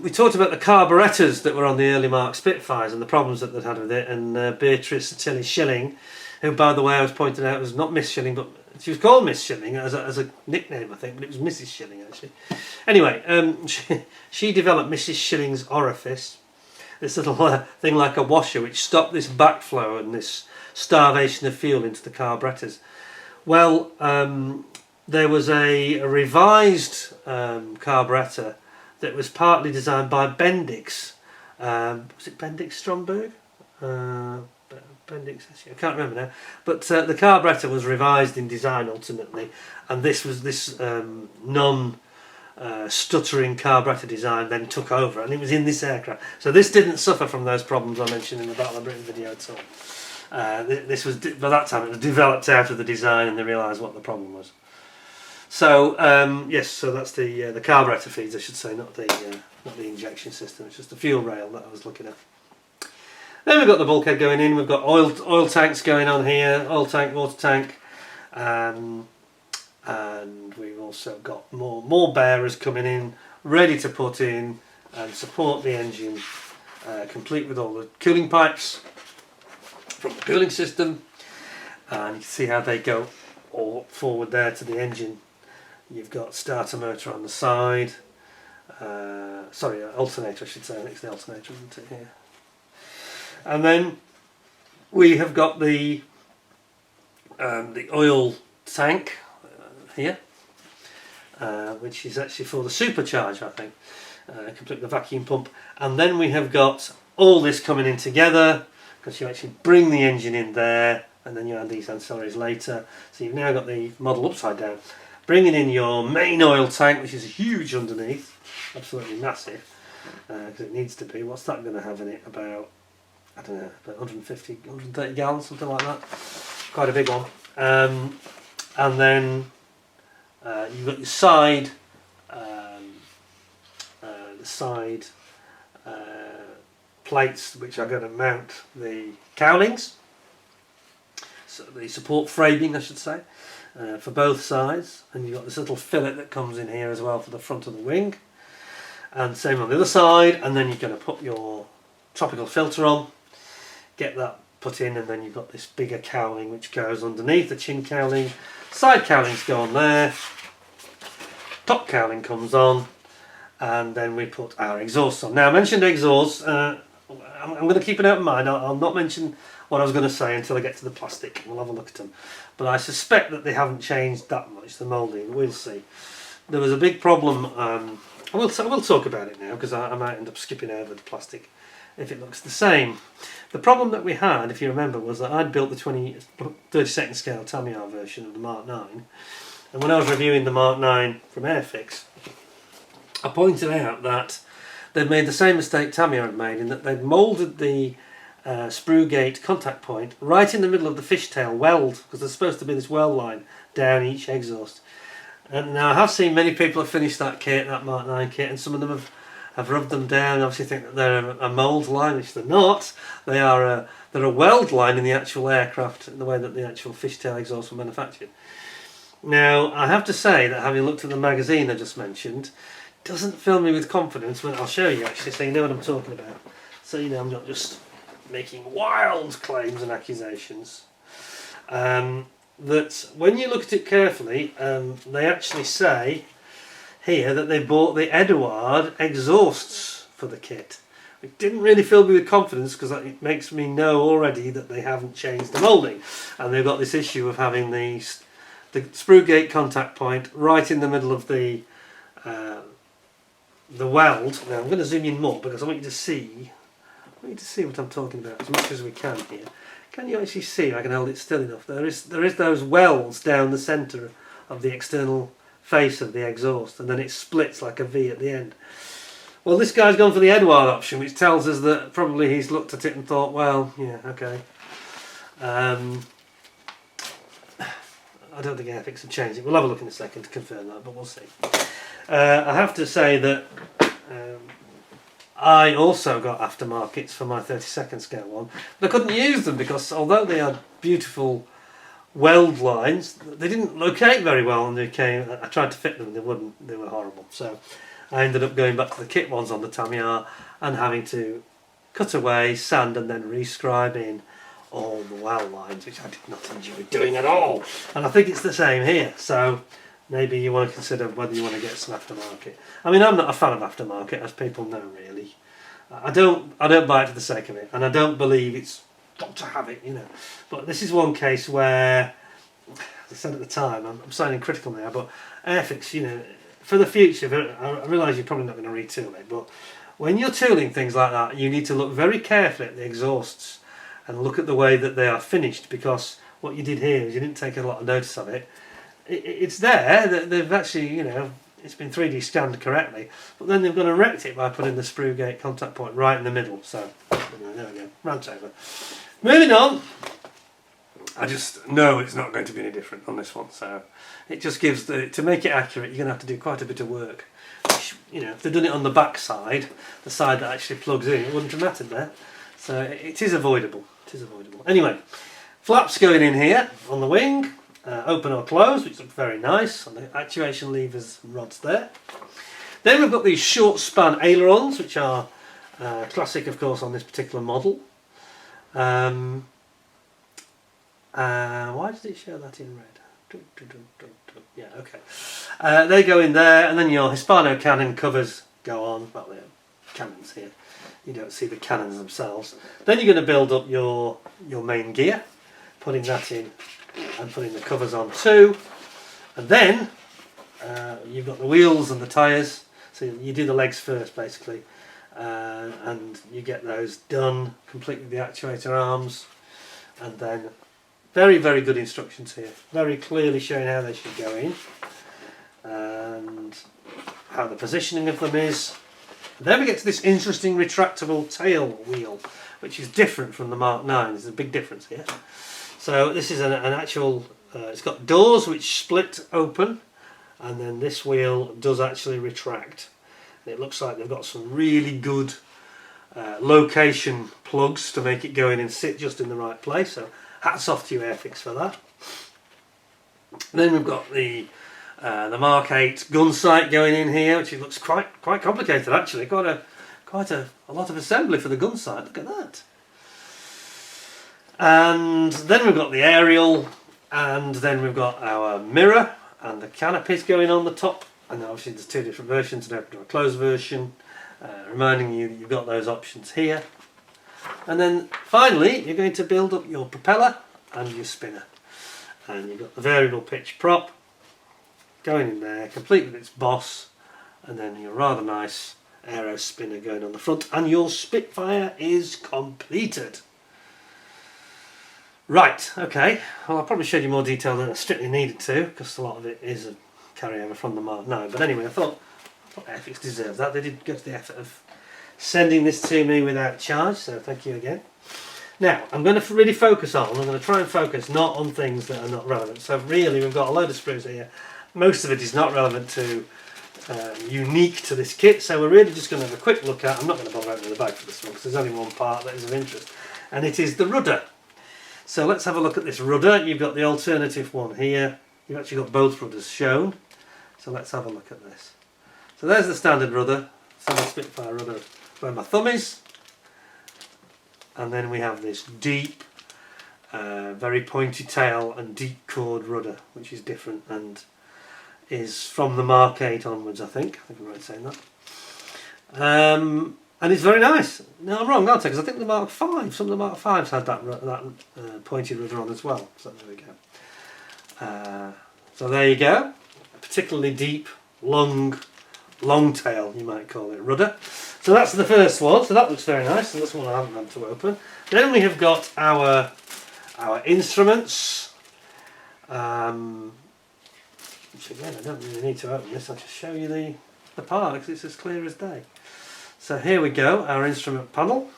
We talked about the carburettors that were on the early Mark Spitfires and the problems that they'd had with it, and Beatrice Tilly Schilling, who, by the way, I was pointing out was not Miss Schilling, but she was called Miss Schilling as a nickname, I think, but it was Mrs. Schilling actually. Anyway, she developed Mrs. Schilling's orifice, this little thing like a washer which stopped this backflow and this starvation of fuel into the carburettors. Well, there was a revised carburettor that was partly designed by Bendix. Was it Bendix Stromberg? Bendix, I can't remember now. But the carburettor was revised in design ultimately, and this non-stuttering carburettor design then took over, and it was in this aircraft. So this didn't suffer from those problems I mentioned in the Battle of Britain video at all. This was, by that time, it was developed out of the design, and they realised what the problem was. So yes, so that's the carburettor feeds, I should say, not the injection system. It's just the fuel rail that I was looking at. Then we've got the bulkhead going in. We've got oil tanks going on here, oil tank, water tank, and we've also got more bearers coming in, ready to put in and support the engine, complete with all the cooling pipes from the cooling system, and you can see how they go all forward there to the engine. You've got starter motor on the side, sorry, alternator I should say. I think it's the alternator, isn't it, here? And then we have got the oil tank here, which is actually for the supercharger, I think, complete with the vacuum pump. And then we have got all this coming in together, because you actually bring the engine in there, and then you add these ancillaries later. So you've now got the model upside down, bringing in your main oil tank, which is huge underneath, absolutely massive, because it needs to be. What's that going to have in it? About, I don't know, about 150, 130 gallons, something like that. Quite a big one. And then you've got your side, plates which are going to mount the cowlings, so the support framing, I should say, for both sides. And you've got this little fillet that comes in here as well for the front of the wing. And same on the other side. And then you're going to put your tropical filter on, get that put in, and then you've got this bigger cowling which goes underneath, the chin cowling. Side cowlings go on there, top cowling comes on, and then we put our exhaust on. Now I mentioned exhaust, I'm going to keep an open mind. I'll not mention what I was going to say until I get to the plastic. We'll have a look at them, but I suspect that they haven't changed that much, the moulding. We'll see. There was a big problem, I will talk about it now, because I might end up skipping over the plastic if it looks the same. The problem that we had, if you remember, was that I'd built the 32nd scale Tamiya version of the Mk.IX, and when I was reviewing the Mk.IX from Airfix, I pointed out that they'd made the same mistake Tamiya had made, in that they'd moulded the sprue gate contact point right in the middle of the fishtail weld, because there's supposed to be this weld line down each exhaust. And now I have seen many people have finished that kit, that Mk.IX kit, and some of them have rubbed them down, obviously think that they're a mould line, which they're not. They're a weld line in the actual aircraft, in the way that the actual fishtail exhausts were manufactured. Now, I have to say that having looked at the magazine I just mentioned, doesn't fill me with confidence. When I'll show you actually, so you know what I'm talking about. So you know I'm not just making wild claims and accusations. That when you look at it carefully, they actually say here that they bought the Eduard exhausts for the kit. It didn't really fill me with confidence, because it makes me know already that they haven't changed the moulding, and they've got this issue of having the sprue gate contact point right in the middle of the weld. Now I'm going to zoom in more because I want you to see what I'm talking about as much as we can here. Can you actually see? I can hold it still enough. There is those welds down the centre of the external face of the exhaust, and then it splits like a V at the end. Well, this guy's gone for the Eduard option, which tells us that probably he's looked at it and thought, well, yeah, okay. I don't think Airfix have changed it. We'll have a look in a second to confirm that, but we'll see. I have to say that I also got aftermarkets for my 32nd scale one, but I couldn't use them because although they had beautiful weld lines, they didn't locate very well, and I tried to fit them and they wouldn't. They were horrible. So I ended up going back to the kit ones on the Tamiya and having to cut away, sand, and then rescribe in all the weld lines, which I did not enjoy doing at all. And I think it's the same here. So maybe you want to consider whether you want to get some aftermarket. I mean, I'm not a fan of aftermarket, as people know, really. I don't buy it for the sake of it, and I don't believe it's got to have it, you know. But this is one case where, as I said at the time, I'm sounding critical now, but Airfix, you know, for the future, I realise you're probably not going to retool it, but when you're tooling things like that, you need to look very carefully at the exhausts and look at the way that they are finished, because what you did here is you didn't take a lot of notice of it. It's there, they've actually, you know, it's been 3D scanned correctly, but then they've got to erect it by putting the sprue gate contact point right in the middle. So, there we go, rant over. Moving on, I just know it's not going to be any different on this one, so it just gives to make it accurate, you're going to have to do quite a bit of work. Which, you know, if they'd done it on the back side, the side that actually plugs in, it wouldn't have mattered there. So it is avoidable. It is avoidable. Anyway, flaps going in here on the wing. Open or close, which look very nice, and the actuation levers and rods there. Then we've got these short span ailerons, which are classic, of course, on this particular model. Why does it show that in red? Yeah, okay. They go in there, and then your Hispano cannon covers go on. Well, they're cannons here. You don't see the cannons themselves. Then you're going to build up your main gear, putting that in and putting the covers on too, and then you've got the wheels and the tyres, so you do the legs first basically, and you get those done, complete with the actuator arms, and then very, very good instructions here, very clearly showing how they should go in and how the positioning of them is. And then we get to this interesting retractable tail wheel, which is different from the Mark 9. There's a big difference here. So this is an actual, it's got doors which split open, and then this wheel does actually retract. And it looks like they've got some really good location plugs to make it go in and sit just in the right place. So hats off to you, Airfix, for that. Then we've got the Mark 8 gun sight going in here, which it looks quite complicated actually. Quite a lot of assembly for the gun sight. Look at that. And then we've got the aerial, and then we've got our mirror and the canopies going on the top, and obviously there's two different versions, an open or a closed version, reminding you that you've got those options here. And then finally you're going to build up your propeller and your spinner, and you've got the variable pitch prop going in there, complete with its boss, and then your rather nice aero spinner going on the front, and your Spitfire is completed. Right, okay, well I probably showed you more detail than I strictly needed to, because a lot of it is a carryover from the Mark 9, but anyway, I thought Airfix deserved that. They did go to the effort of sending this to me without charge, so thank you again. Now, I'm going to really focus on, I'm going to try and focus not on things that are not relevant. So really we've got a load of sprues here. Most of it is not relevant to unique to this kit, so we're really just going to have a quick look at. I'm not going to bother opening the bag for this one because there's only one part that is of interest, and it is the rudder. So let's have a look at this rudder. You've got the alternative one here. You've actually got both rudders shown. So let's have a look at this. So there's the standard rudder, standard Spitfire rudder where my thumb is. And then we have this deep, very pointy tail and deep chord rudder, which is different and is from the Mark 8 onwards, I think I'm right saying that. And it's very nice. No, I'm wrong, aren't I? Because I think the Mark 5, some of the Mark 5s had that pointy rudder on as well. So there we go. So there you go. A particularly deep, long tail, you might call it, rudder. So that's the first one. So that looks very nice, and that's one I haven't had to open. Then we have got our instruments. Which again, I don't really need to open this. I'll just show you the part because it's as clear as day. So here we go, our instrument panel.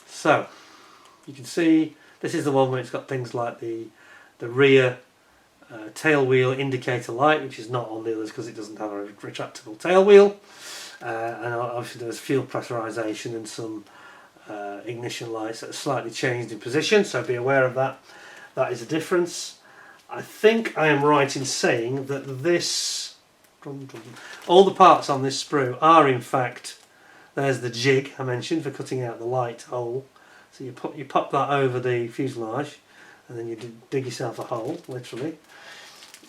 So you can see this is the one where it's got things like the rear tail wheel indicator light, which is not on the others because it doesn't have a retractable tail wheel. And obviously there's fuel pressurization and some ignition lights that are slightly changed in position, so be aware of that. That is a difference. I think I am right in saying that this, all the parts on this sprue are in fact, there's the jig I mentioned for cutting out the light hole. So you pop that over the fuselage and then you dig yourself a hole, literally.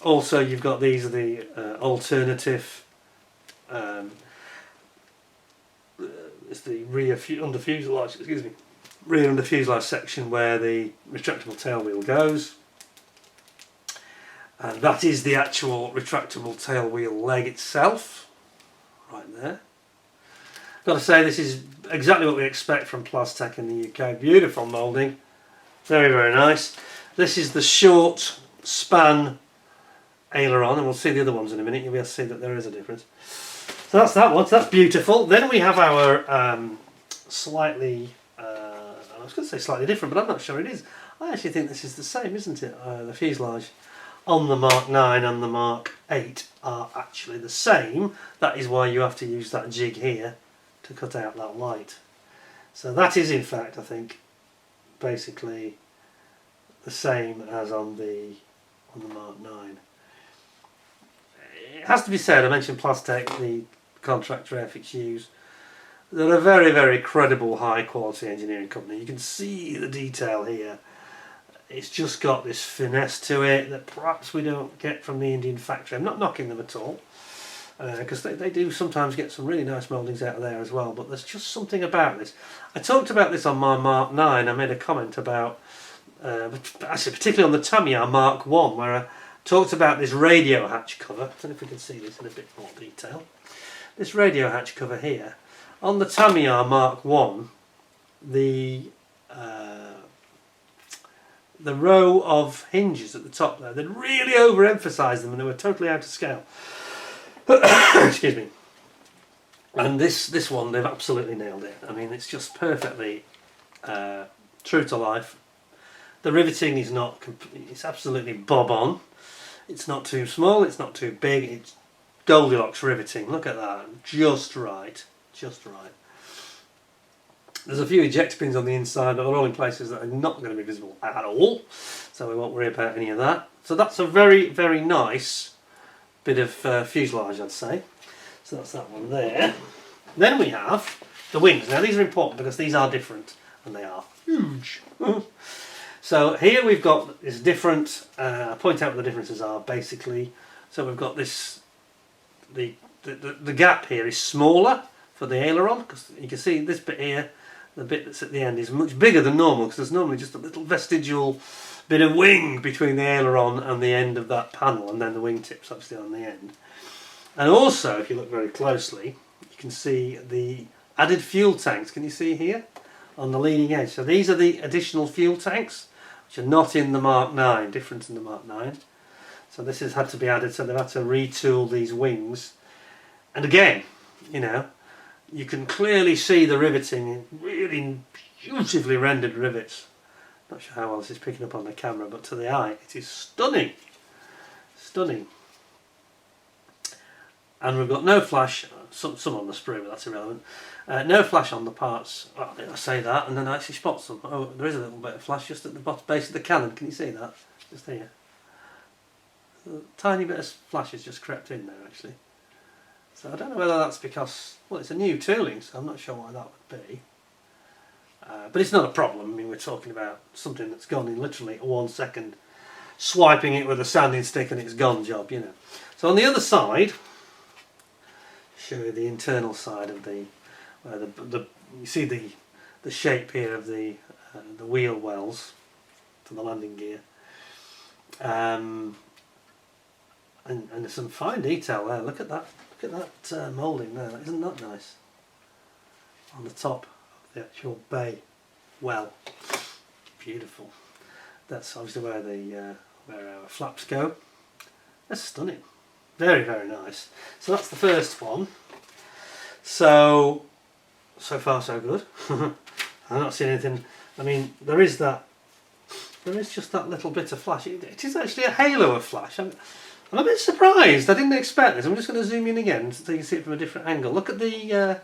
Also you've got these are the alternative, it's the rear under fuselage, excuse me, rear under fuselage section where the retractable tail wheel goes. And that is the actual retractable tail wheel leg itself, right there. Got to say, this is exactly what we expect from Plastech in the UK. Beautiful moulding, very, very nice. This is the short span aileron, and we'll see the other ones in a minute. You'll be able to see that there is a difference. So that's that one. So that's beautiful. Then we have our slightly, I was going to say slightly different, but I'm not sure it is. I actually think this is the same, isn't it? The fuselage on the Mark 9 and the Mark 8 are actually the same. That is why you have to use that jig here to cut out that light. So that is in fact, I think, basically the same as on the Mark 9. It has to be said, I mentioned Plastech, the contractor Airfix use. They're a very, very credible, high quality engineering company. You can see the detail here. It's just got this finesse to it that perhaps we don't get from the Indian factory. I'm not knocking them at all, because they do sometimes get some really nice mouldings out of there as well, but there's just something about this. I talked about this on my Mark 9. I made a comment about, actually particularly on the Tamiya Mark 1, where I talked about this radio hatch cover. I don't know if we can see this in a bit more detail. This radio hatch cover here. On the Tamiya Mark 1, the row of hinges at the top there, they'd really overemphasised them and they were totally out of scale. Excuse me. And this one, they've absolutely nailed it. I mean, it's just perfectly true to life. The riveting is not, it's absolutely bob on. It's not too small, it's not too big, it's Goldilocks riveting. Look at that, just right, just right. There's a few ejector pins on the inside, but they're all in places that are not going to be visible at all, so we won't worry about any of that. So that's a very, very nice bit of fuselage, I'd say. So that's that one there. Then we have the wings. Now these are important because these are different, and they are huge. So here we've got this different, I'll point out what the differences are basically. So we've got this, the gap here is smaller for the aileron, because you can see this bit here, the bit that's at the end is much bigger than normal, because there's normally just a little vestigial bit of wing between the aileron and the end of that panel, and then the wingtips obviously on the end. And also, if you look very closely, you can see the added fuel tanks. Can you see here on the leading edge? So these are the additional fuel tanks, which are not in the Mark 9, different in the Mark 9. So this has had to be added, so they've had to retool these wings. And again, you know, you can clearly see the riveting, really beautifully rendered rivets. Not sure how well this is picking up on the camera, but to the eye it is stunning. Stunning. and we've got no flash, some on the sprue, but that's irrelevant. No flash on the parts. Oh, I say that, and then I actually spot some. Oh, there is a little bit of flash just at the bottom base of the cannon. Can you see that? Just here. A tiny bit of flash has just crept in there, actually. So I don't know whether that's because, well, it's a new tooling, so I'm not sure why that would be. But it's not a problem. I mean, we're talking about something that's gone in literally 1 second, swiping it with a sanding stick and it's gone job, you know. So on the other side, show you the internal side of the you see the shape here of the wheel wells to the landing gear, and there's some fine detail there. Look at that moulding there. Isn't that nice? On the top of the actual bay well, beautiful. That's obviously where where our flaps go. That's stunning. Very, very nice. So that's the first one. So far so good. I'm not seeing anything. I mean, there is just that little bit of flash. It is actually a halo of flash. I'm a bit surprised. I didn't expect this. I'm just going to zoom in again so you can see it from a different angle. Look at the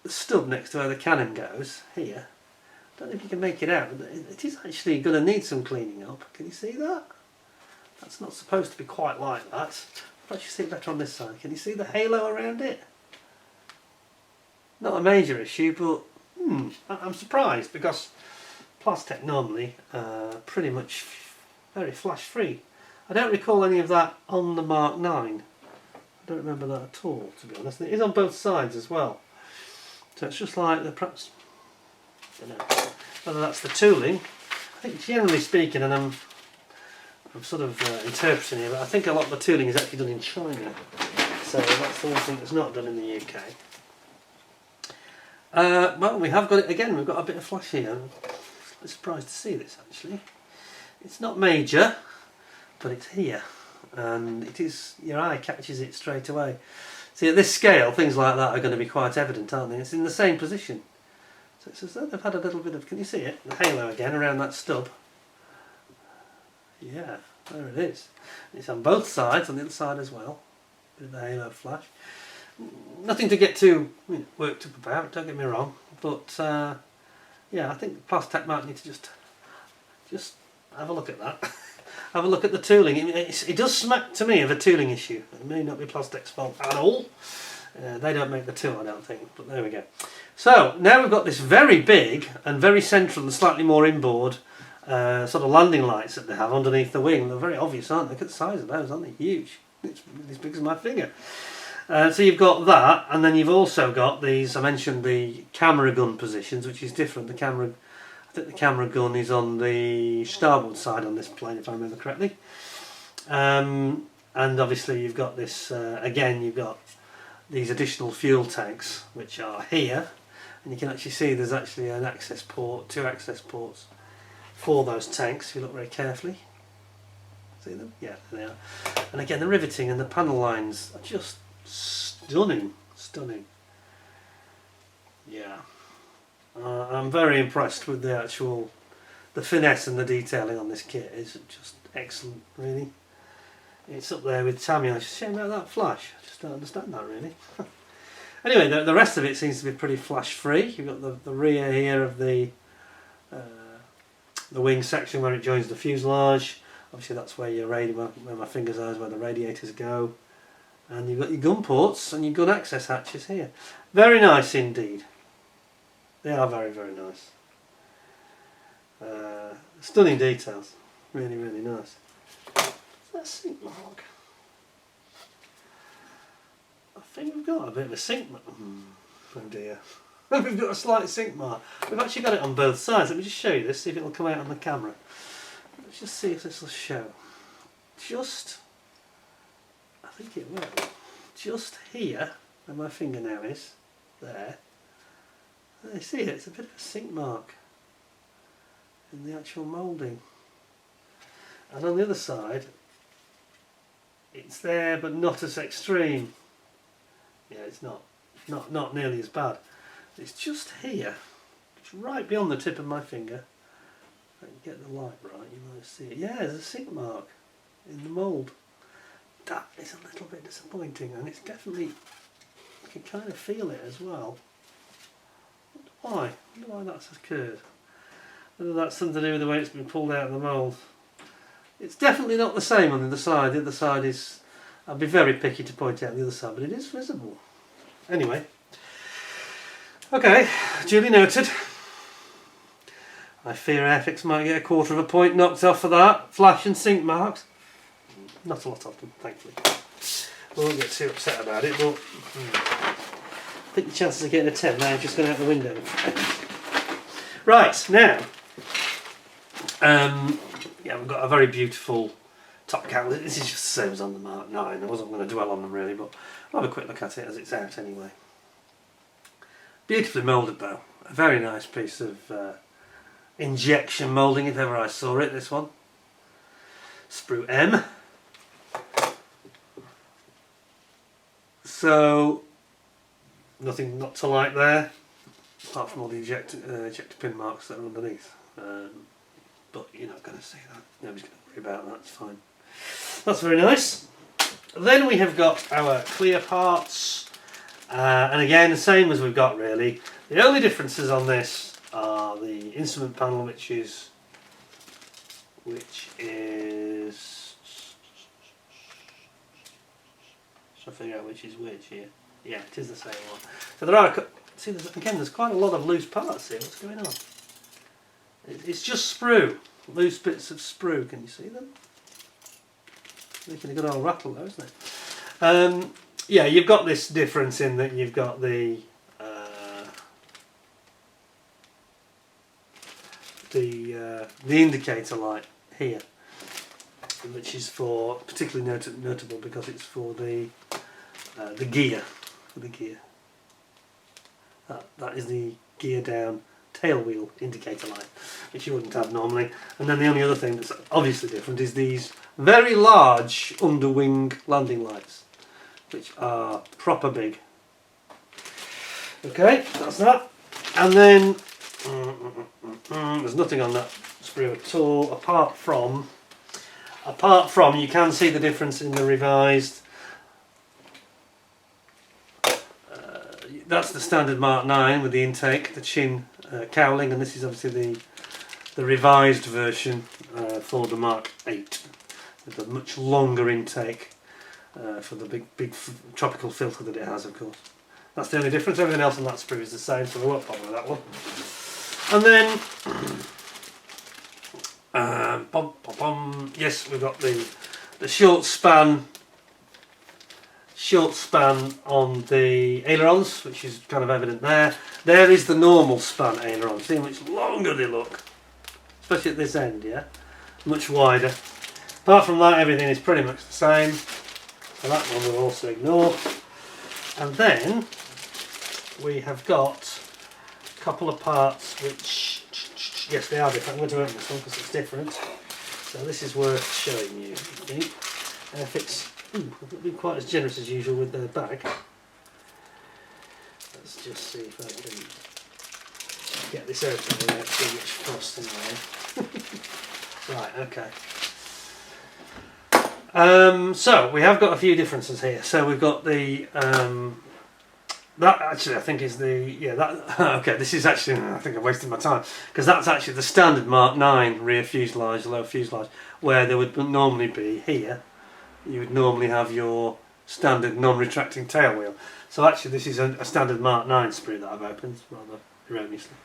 stub next to where the cannon goes here. I don't know if you can make it out. It is actually going to need some cleaning up. Can you see that? That's not supposed to be quite like that. Perhaps you see it better on this side. Can you see the halo around it? Not a major issue, but I'm surprised because Plastech normally pretty much very flash free. I don't recall any of that on the Mark 9. I don't remember that at all, to be honest. It is on both sides as well. So it's just like the perhaps, I don't know whether that's the tooling. I think generally speaking, and I'm sort of interpreting here, but I think a lot of the tooling is actually done in China. So that's the one thing that's not done in the UK. Well, we have got it again. We've got a bit of flash here. I'm surprised to see this actually. It's not major, but it's here, and it is. Your eye catches it straight away. See, at this scale, things like that are going to be quite evident, aren't they? It's in the same position. So it's as though they've had a little bit of. Can you see it? The halo again around that stub. Yeah, there it is. It's on both sides, on the other side as well. Bit of the halo flash. Nothing to get too worked up about, don't get me wrong, but yeah, I think Plastech might need to just have a look at that. Have a look at the tooling. It does smack to me of a tooling issue. It may not be Plastech's fault at all. They don't make the tool, I don't think, but there we go. So now we've got this very big and very central and slightly more inboard sort of landing lights that they have underneath the wing. They're very obvious, aren't they? Look at the size of those, aren't they? Huge. It's as big as my finger. So you've got that, and then you've also got these. I mentioned the camera gun positions, which is different. I think the camera gun is on the starboard side on this plane, if I remember correctly. And obviously you've got this. Again, you've got these additional fuel tanks, which are here, and you can actually see there's actually an access port, 2 access ports for those tanks. If you look very carefully, see them? Yeah, there they are. And again, the riveting and the panel lines are just stunning. Yeah, I'm very impressed with the finesse and the detailing on this kit. It's just excellent, really. It's up there with Tammy. I was just saying about that flash. I just don't understand that really. Anyway, the rest of it seems to be pretty flash free. You've got the rear here of the wing section where it joins the fuselage. Obviously that's where where my fingers are, is where the radiators go. And you've got your gun ports and your gun access hatches here. Very nice indeed. They are very, very nice. Stunning details. Really, really nice. That's sink mark. I think we've got a bit of a sink mark. Oh dear. We've got a slight sink mark. We've actually got it on both sides. Let me just show you this, see if it'll come out on the camera. Let's just see if this will show. I think it will. Just here, where my finger now is, there. You see it, it's a bit of a sink mark in the actual moulding. And on the other side, it's there but not as extreme. Yeah, it's not nearly as bad. It's just here, it's right beyond the tip of my finger. If I can get the light right, you might see it. Yeah, there's a sink mark in the mould. that is a little bit disappointing, and it's definitely, you can kind of feel it as well. Why? I wonder why that's occurred. Whether that's something to do with the way it's been pulled out of the mould. It's definitely not the same on the other side. The other side is, I'd be very picky to point out the other side, but it is visible. Anyway. Okay, duly noted. I fear Airfix might get a quarter of a point knocked off for that. Flash and sink marks. Not a lot of them, thankfully. I won't get too upset about it, but I think the chances of getting a 10 now have just gone out the window. Right, now, yeah, we've got a very beautiful top cowl. This is just the same as on the Mark 9. I wasn't going to dwell on them really, but I'll have a quick look at it as it's out anyway. Beautifully moulded though. A very nice piece of injection moulding if ever I saw it, this one. Sprue M. So, nothing not to like there, apart from all the ejector pin marks that are underneath. But you're not going to see that. Nobody's going to worry about that, it's fine. That's very nice. Then we have got our clear parts. And again, the same as we've got really. The only differences on this are the instrument panel, which is trying to figure out which is which here. Yeah, it is the same one. So there are, see, there's quite a lot of loose parts here. What's going on? It's just sprue, loose bits of sprue. Can you see them? Making a good old rattle though, isn't it? Yeah, you've got this difference in that you've got the indicator light here, which is for particularly notable because it's for the gear. That is the gear down tail wheel indicator light, which you wouldn't have normally. And then the only other thing that's obviously different is these very large underwing landing lights, which are proper big. Okay, that's that. And then there's nothing on that sprue at all, apart from you can see the difference in the revised. That's the standard Mark 9 with the intake, the chin cowling, and this is obviously the revised version for the Mark 8 with a much longer intake for the big tropical filter that it has, of course. That's the only difference. Everything else on that sprue is the same, so we won't bother with that one. And then yes, we've got the short span on the ailerons, which is kind of evident there. There is the normal span aileron. See how much longer they look, especially at this end, yeah? Much wider. Apart from that, everything is pretty much the same. So that one we'll also ignore. And then we have got a couple of parts which, yes, they are different. I'm going to open this one because it's different. So this is worth showing you, I think. Airfix, they've been quite as generous as usual with their bag. Let's just see if I can get this open without too much frost in there. Right, okay. So we have got a few differences here. So we've got the that actually I think is okay. This is actually, I think I've wasted my time because that's actually the standard Mark 9 rear fuselage, lower fuselage, where there would normally be here. You would normally have your standard non-retracting tail wheel. So actually this is a standard Mark 9 sprue that I've opened rather erroneously.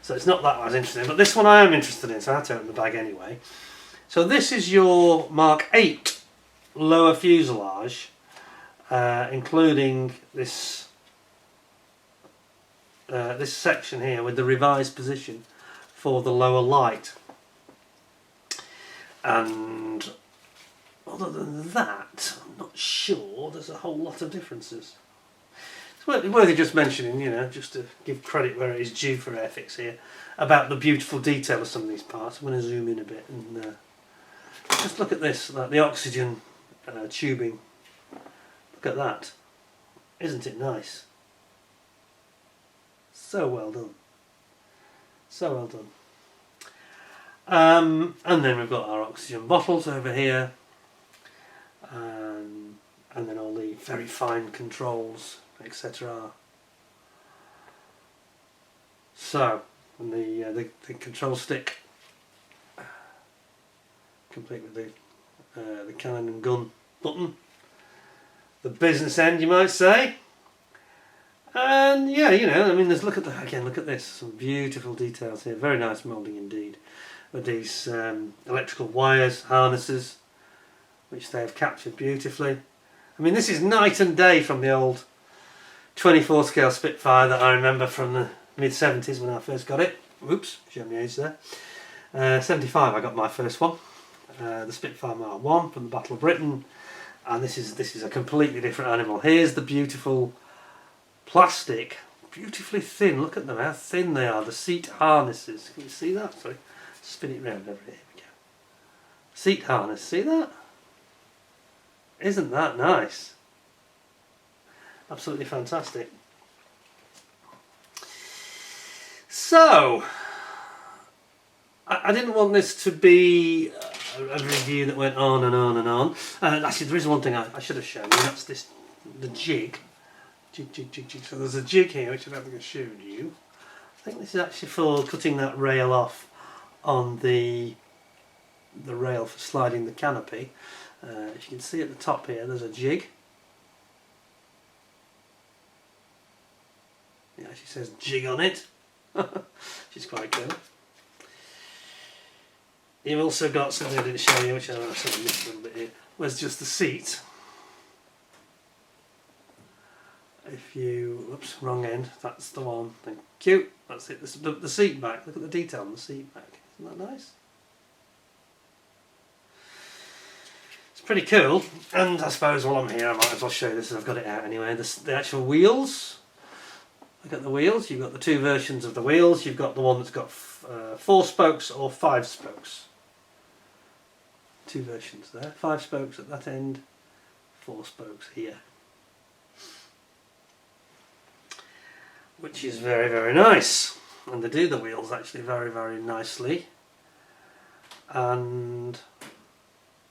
So it's not that as interesting, but this one I am interested in, so I had to open the bag anyway. So this is your Mark 8 lower fuselage, including this this section here with the revised position for the lower light. And other than that, I'm not sure there's a whole lot of differences. It's worthy just mentioning, you know, just to give credit where it is due for Airfix here, about the beautiful detail of some of these parts. I'm going to zoom in a bit and just look at this, like the oxygen tubing. Look at that. Isn't it nice? So well done. So well done. And then we've got our oxygen bottles over here. and then all the very fine controls, etc. So, and the control stick, complete with the cannon and gun button, the business end, you might say. And yeah, you know, I mean, look at this, some beautiful details here, very nice moulding indeed, with these electrical wires, harnesses, which they have captured beautifully. I mean, this is night and day from the old 24 scale Spitfire that I remember from the mid-70s when I first got it. Oops, showing my age there. 75 I got my first one, the Spitfire Mk.VIII from the Battle of Britain, and this is a completely different animal. Here's the beautiful plastic, beautifully thin. Look at them, how thin they are. The seat harnesses. Can you see that? Sorry, spin it round over here. We go. Seat harness. See that? Isn't that nice? Absolutely fantastic. So, I didn't want this to be a review that went on and on and on. Actually, there is one thing I should have shown you. That's the jig. Jig. So there's a jig here which I don't think I showed you. I think this is actually for cutting that rail off on the rail for sliding the canopy. If you can see at the top here, there's a jig. It actually says jig on it, which is quite cool. You've also got something I didn't show you, which I sort of missed a little bit here, was just the seat. If you, oops, wrong end, that's the one, thank you, that's it, the seat back, look at the detail on the seat back, isn't that nice? It's pretty cool, and I suppose while I'm here I might as well show you this, I've got it out anyway, the actual wheels. Look at the wheels, you've got the two versions of the wheels, you've got the one that's got 4 spokes or 5 spokes. Two versions there, 5 spokes at that end, 4 spokes here. Which is very, very nice, and they do the wheels actually very, very nicely. And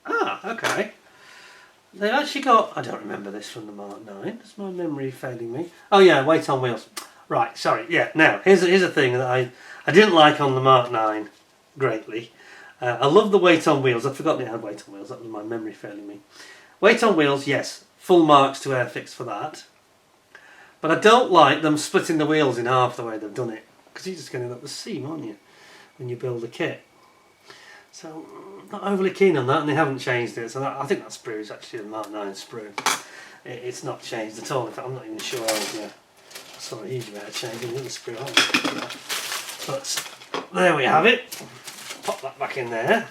okay, they've actually got, I don't remember this from the Mk.IX, is my memory failing me? Oh yeah, weight on wheels, right, sorry, yeah. Now here's a thing that I didn't like on the Mk.IX greatly. I love the weight on wheels. I'd forgotten it had weight on wheels, that was my memory failing me. Weight on wheels, yes, full marks to Airfix for that. But I don't like them splitting the wheels in half the way they've done it, because you're just going to end up the seam, aren't you, when you build the kit. So I'm not overly keen on that, and they haven't changed it. So I think that sprue is actually a Mk.IX sprue. It's not changed at all. In fact, I'm not even sure I saw a huge amount of changing the other sprue. But there we have it. Pop that back in there.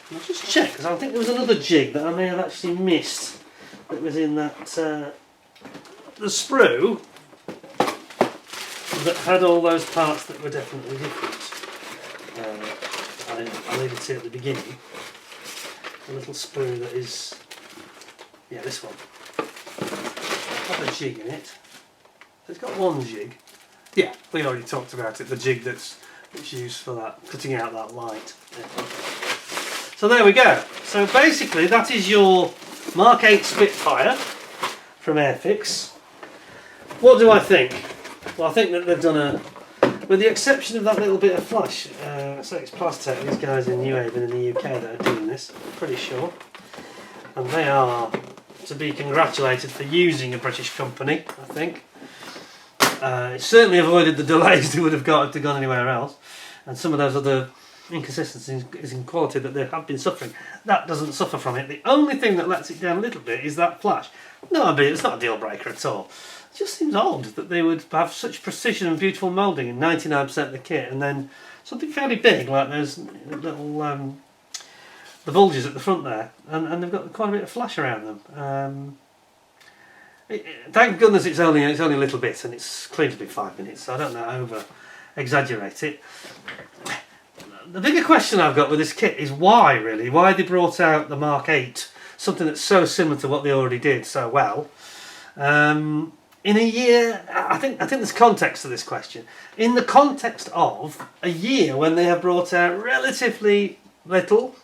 And I'll just check, because I think there was another jig that I may have actually missed that was in that. The sprue that had all those parts that were definitely different. I alluded to at the beginning. A little sprue that is, yeah, this one. It's got a jig in it. It's got one jig. Yeah, we already talked about it. The jig that's used for that, cutting out that light. Yeah. So there we go. So basically, that is your Mk.VIII Spitfire from Airfix. What do I think? Well, I think that they've done with the exception of that little bit of flash, so it's Plastech, these guys in New Haven in the UK that are doing this, I'm pretty sure. And they are to be congratulated for using a British company, I think. It certainly avoided the delays they would have got if they'd gone anywhere else. And some of those other inconsistencies in quality that they have been suffering, that doesn't suffer from it. The only thing that lets it down a little bit is that flash. No, it's not a deal breaker at all. It just seems odd that they would have such precision and beautiful moulding in 99% of the kit, and then something fairly big like those little the bulges at the front there, and they've got quite a bit of flash around them. Thank goodness it's only a little bit, and it's claimed to be 5 minutes, so I don't know, over exaggerate it. The bigger question I've got with this kit is why, really, why they brought out the Mk.VIII, something that's so similar to what they already did so well. In a year, I think there's context to this question. In the context of a year when they have brought out relatively little,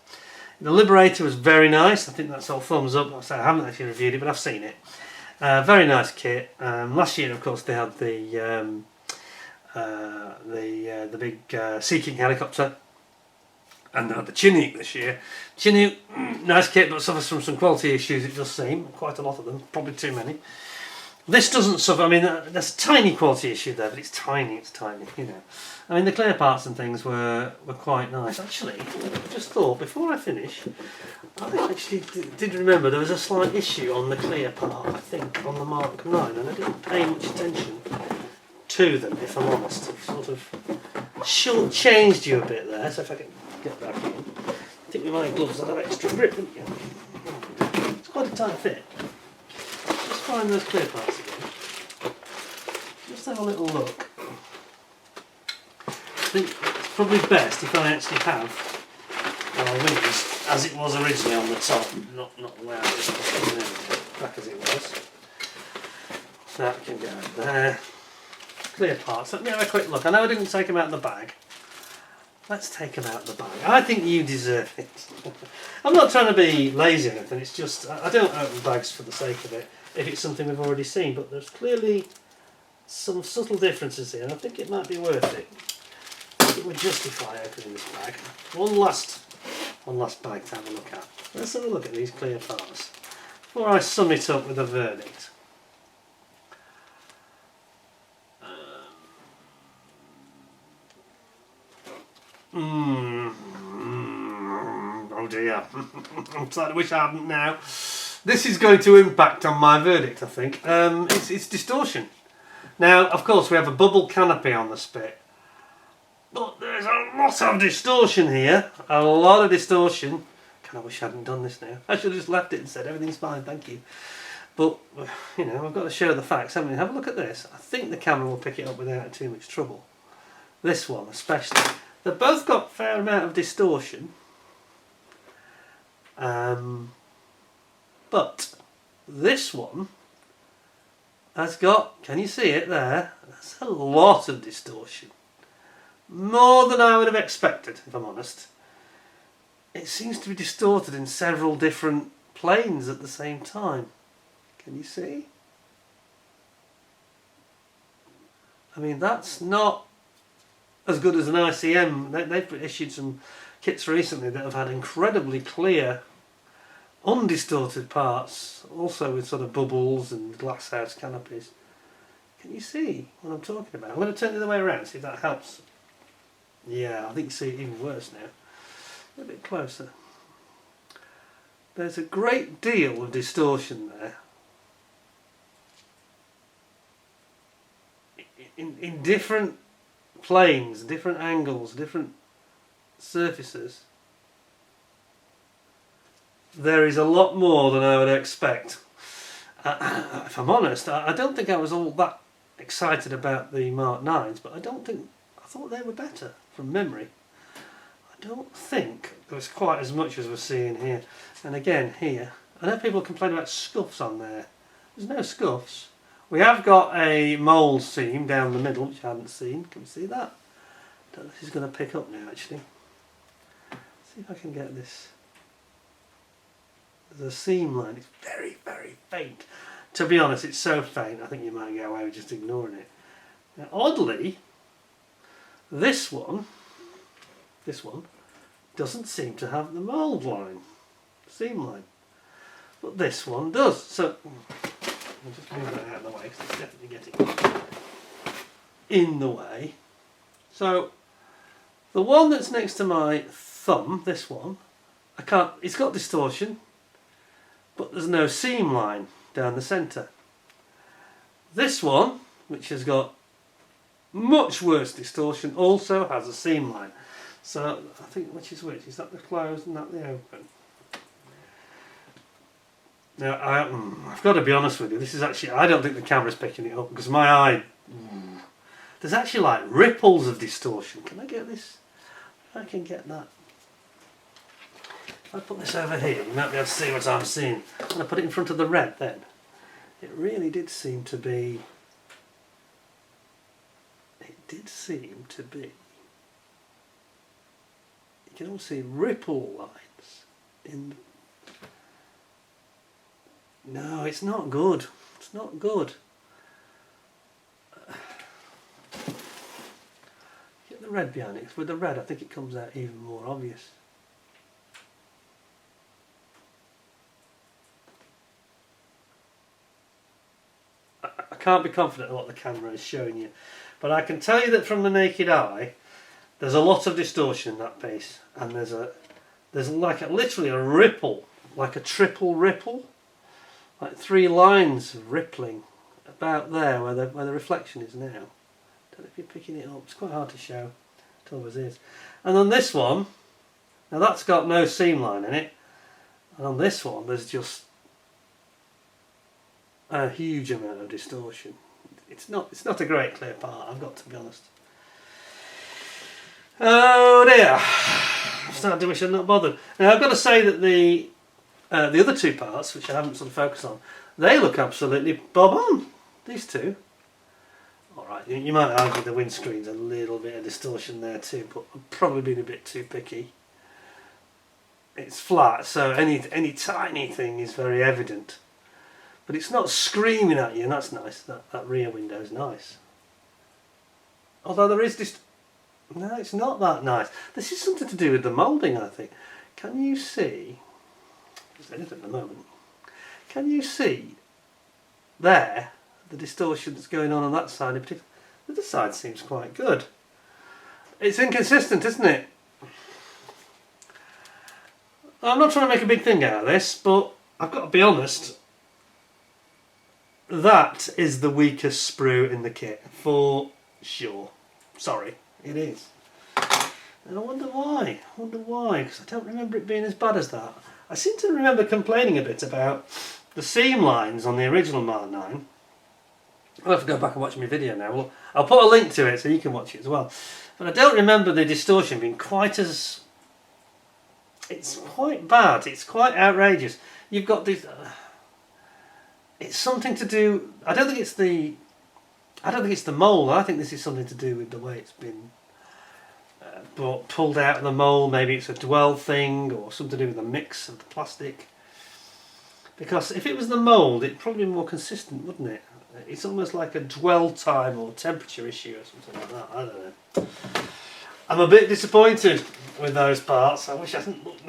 The Liberator was very nice. I think that's all thumbs up. I haven't actually reviewed it, but I've seen it. Very nice kit. Last year, of course, they had the big Sea King helicopter, and they had the Chinook this year. Chinook, nice kit, but suffers from some quality issues. It does seem quite a lot of them, probably too many. This doesn't suffer. I mean, there's a tiny quality issue there, but it's tiny. It's tiny. You know. I mean, the clear parts and things were quite nice. Actually, I just thought before I finish, I actually did remember there was a slight issue on the clear part, I think, on the Mark 9, and I didn't pay much attention to them, if I'm honest. It sort of short-changed you a bit there, so if I can get back in. I think with my gloves I'd have extra grip, wouldn't you? It's quite a tight fit. Just find those clear parts again. Just have a little look. I think it's probably best if I actually have our wings as it was originally on the top, not the way I just put it back as it was. So that can go there. Clear parts. Let me have a quick look. I know I didn't take them out of the bag. Let's take them out of the bag. I think you deserve it. I'm not trying to be lazy or anything, it's just I don't open bags for the sake of it if it's something we've already seen, but there's clearly some subtle differences here and I think it might be worth it. I think it would justify opening this bag. One last bag to have a look at. Let's have a look at these clear parts before I sum it up with a verdict. Oh dear. I'm sorry, I wish I hadn't now. This is going to impact on my verdict, I think. It's distortion. Now, of course, we have a bubble canopy on the Spit. But there's a lot of distortion here. A lot of distortion. I wish I hadn't done this now. I should have just left it and said everything's fine, thank you. But, you know, I've got to show the facts, haven't we? Have a look at this. I think the camera will pick it up without too much trouble. This one especially. They've both got a fair amount of distortion. But this one has got, can you see it there? That's a lot of distortion. More than I would have expected, if I'm honest. It seems to be distorted in several different planes at the same time. Can you see? I mean, that's not as good as an ICM. They've issued some kits recently that have had incredibly clear, undistorted parts, also with sort of bubbles and glasshouse canopies. Can you see what I'm talking about? I'm going to turn it the other way around, see if that helps. Yeah, I think you see it even worse now. A bit closer. There's a great deal of distortion there. In different planes, different angles, different surfaces. There is a lot more than I would expect. If I'm honest, I don't think I was all that excited about the Mark 9s, but I thought they were better from memory. I don't think there was quite as much as we're seeing here. And again, here, I know people complain about scuffs on there. There's no scuffs. We have got a mould seam down the middle, which I hadn't seen. Can we see that? I don't know if this is going to pick up now, actually. Let's see if I can get this. There's a seam line. It's very, very faint. To be honest, it's so faint, I think you might get away with just ignoring it. Now, oddly, this one doesn't seem to have the mould line, seam line, but this one does. So I'll just move that out of the way because it's definitely getting in the way. So the one that's next to my thumb, this one, it's got distortion, but there's no seam line down the centre. This one, which has got much worse distortion, also has a seam line. So I think which is which? Is that the closed and that the open? Now I've got to be honest with you. This is actually, I don't think the camera's picking it up because my eye. There's actually like ripples of distortion. Can I get this? I can get that. If I put this over here, you might be able to see what I'm seeing. And I put it in front of the red then. It really did seem to be. You can all see ripple lines. in. No, it's not good. It's not good. Get the red behind it. With the red, I think it comes out even more obvious. I can't be confident of what the camera is showing you, but I can tell you that from the naked eye, there's a lot of distortion in that piece, and there's like literally a ripple, like a triple ripple, like 3 lines of rippling about there where the reflection is now. Don't know if you're picking it up. It's quite hard to show. It always is. And on this one, now that's got no seam line in it, and on this one there's just a huge amount of distortion. It's not a great clear part, I've got to be honest. Oh dear, I'm starting to wish I'd not bothered. Now I've got to say that the other 2 parts, which I haven't sort of focused on, they look absolutely bob on. These 2. Alright, you might argue the windscreen's a little bit of distortion there too, but I've probably been a bit too picky. It's flat, so any tiny thing is very evident. But it's not screaming at you, and that's nice. That rear window's nice. Although there is this... No, it's not that nice. This is something to do with the moulding, I think. Can you see... There's anything at the moment. Can you see there the distortion that's going on that side in particular? The other side seems quite good. It's inconsistent, isn't it? I'm not trying to make a big thing out of this, but I've got to be honest. That is the weakest sprue in the kit, for sure. Sorry, it is. And I wonder why. Because I don't remember it being as bad as that. I seem to remember complaining a bit about the seam lines on the original Mark 9. I'll have to go back and watch my video now. Well, I'll put a link to it so you can watch it as well. But I don't remember the distortion being quite as... It's quite bad. It's quite outrageous. You've got these... It's something to do... I don't think it's the mould. I think this is something to do with the way it's been pulled out of the mould. Maybe it's a dwell thing or something to do with the mix of the plastic. Because if it was the mould, it'd probably be more consistent, wouldn't it? It's almost like a dwell time or temperature issue or something like that. I don't know. I'm a bit disappointed with those parts. I wish I hadn't looked.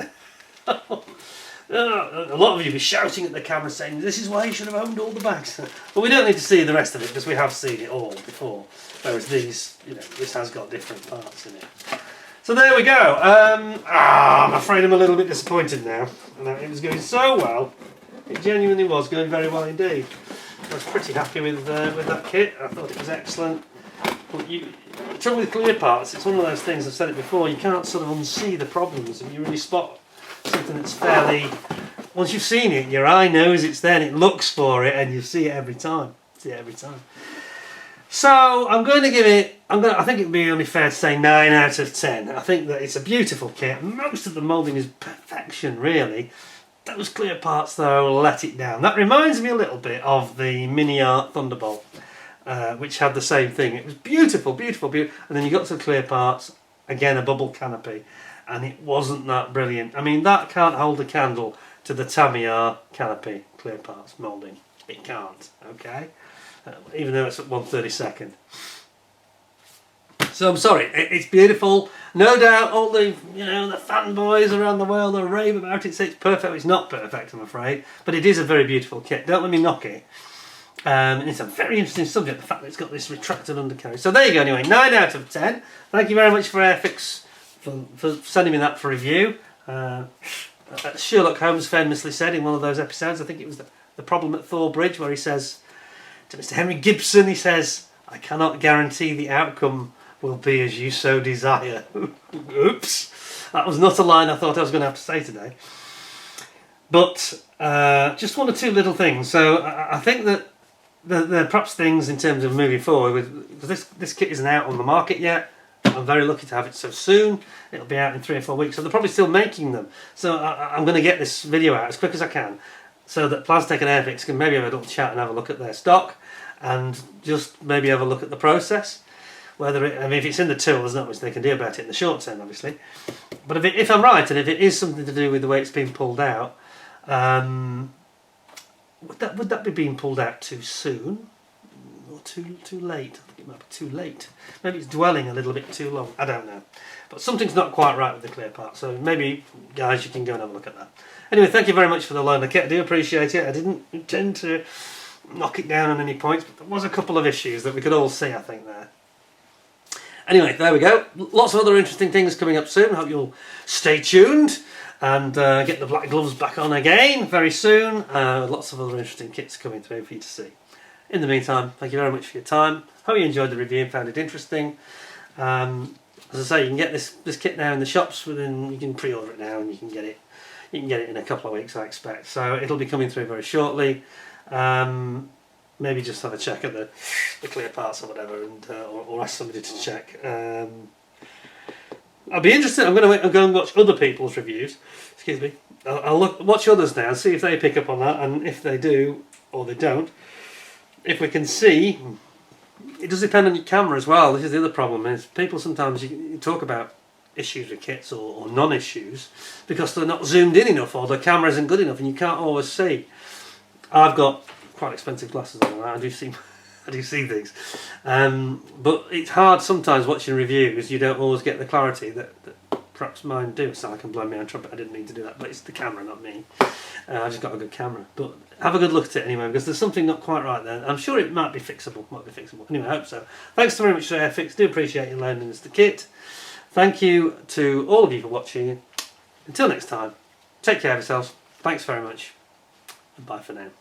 A lot of you be shouting at the camera saying this is why you should have owned all the bags. But we don't need to see the rest of it because we have seen it all before. Whereas these, this has got different parts in it. So there we go. I'm afraid I'm a little bit disappointed now. It was going so well. It genuinely was going very well indeed. I was pretty happy with that kit. I thought it was excellent. But the trouble with clear parts, it's one of those things, I've said it before, you can't sort of unsee the problems and you really spot something that's fairly... Once you've seen it, your eye knows it's there and it looks for it and you see it every time. So I'm going to give it, I think it would be only fair to say 9 out of 10. I think that it's a beautiful kit. Most of the moulding is perfection, really. Those clear parts, though, let it down. That reminds me a little bit of the Mini Art Thunderbolt, which had the same thing. It was beautiful, beautiful. And then you got to the clear parts, again a bubble canopy, and it wasn't that brilliant. I mean, that can't hold a candle to the Tamiya canopy clear parts moulding. It can't, okay? Even though it's at 1/32. So I'm sorry, it's beautiful. No doubt all the the fanboys around the world are rave about it, say it's perfect. It's not perfect, I'm afraid, but it is a very beautiful kit. Don't let me knock it. And it's a very interesting subject, the fact that it's got this retracted undercarriage. So there you go anyway, 9 out of 10. Thank you very much for Airfix for sending me that for review. Sherlock Holmes famously said in one of those episodes, I think it was the problem at Thor Bridge, where he says to Mr. Henry Gibson, he says, "I cannot guarantee the outcome will be as you so desire." Oops, that was not a line I thought I was going to have to say today. But just 1 or 2 little things. So I think that there are perhaps things in terms of moving forward, because this kit isn't out on the market yet. I'm very lucky to have it so soon. It'll be out in 3 or 4 weeks, so they're probably still making them. So I'm going to get this video out as quick as I can, so that Plastech and Airfix can maybe have a little chat and have a look at their stock, and just maybe have a look at the process. Whether it, I mean, if it's in the tool, there's not much they can do about it in the short term, obviously. But if I'm right, and if it is something to do with the way it's been pulled out, would that be being pulled out too soon or too late? I think it might be too late. Maybe it's dwelling a little bit too long. I don't know. But something's not quite right with the clear part. So maybe, guys, you can go and have a look at that. Anyway, thank you very much for the loan of the kit. I do appreciate it. I didn't intend to knock it down on any points, but there was a couple of issues that we could all see, I think, there. Anyway, there we go. Lots of other interesting things coming up soon. Hope you'll stay tuned and get the black gloves back on again very soon. Lots of other interesting kits coming through for you to see. In the meantime, thank you very much for your time. Hope you enjoyed the review and found it interesting. As I say, you can get this kit now in the shops. You can pre-order it now, and you can get it. You can get it in a couple of weeks, I expect. So it'll be coming through very shortly. Maybe just have a check at the clear parts or whatever, and or ask somebody to check. I'll be interested. I'm going to go and watch other people's reviews. Excuse me. I'll watch others now, see if they pick up on that, and if they do or they don't. If we can see, it does depend on your camera as well. This is the other problem: is people sometimes you talk about issues with kits or non-issues because they're not zoomed in enough or the camera isn't good enough, and you can't always see. I've got quite expensive glasses on. I do see things, but it's hard sometimes watching reviews. You don't always get the clarity that perhaps mine do. So I can blow my own trumpet. I didn't mean to do that, but it's the camera, not me. I just got a good camera. But have a good look at it anyway, because there's something not quite right there. I'm sure it might be fixable. Anyway, I hope so. Thanks very much to Airfix. Do appreciate you loaning us the kit. Thank you to all of you for watching. Until next time, take care of yourselves. Thanks very much, and bye for now.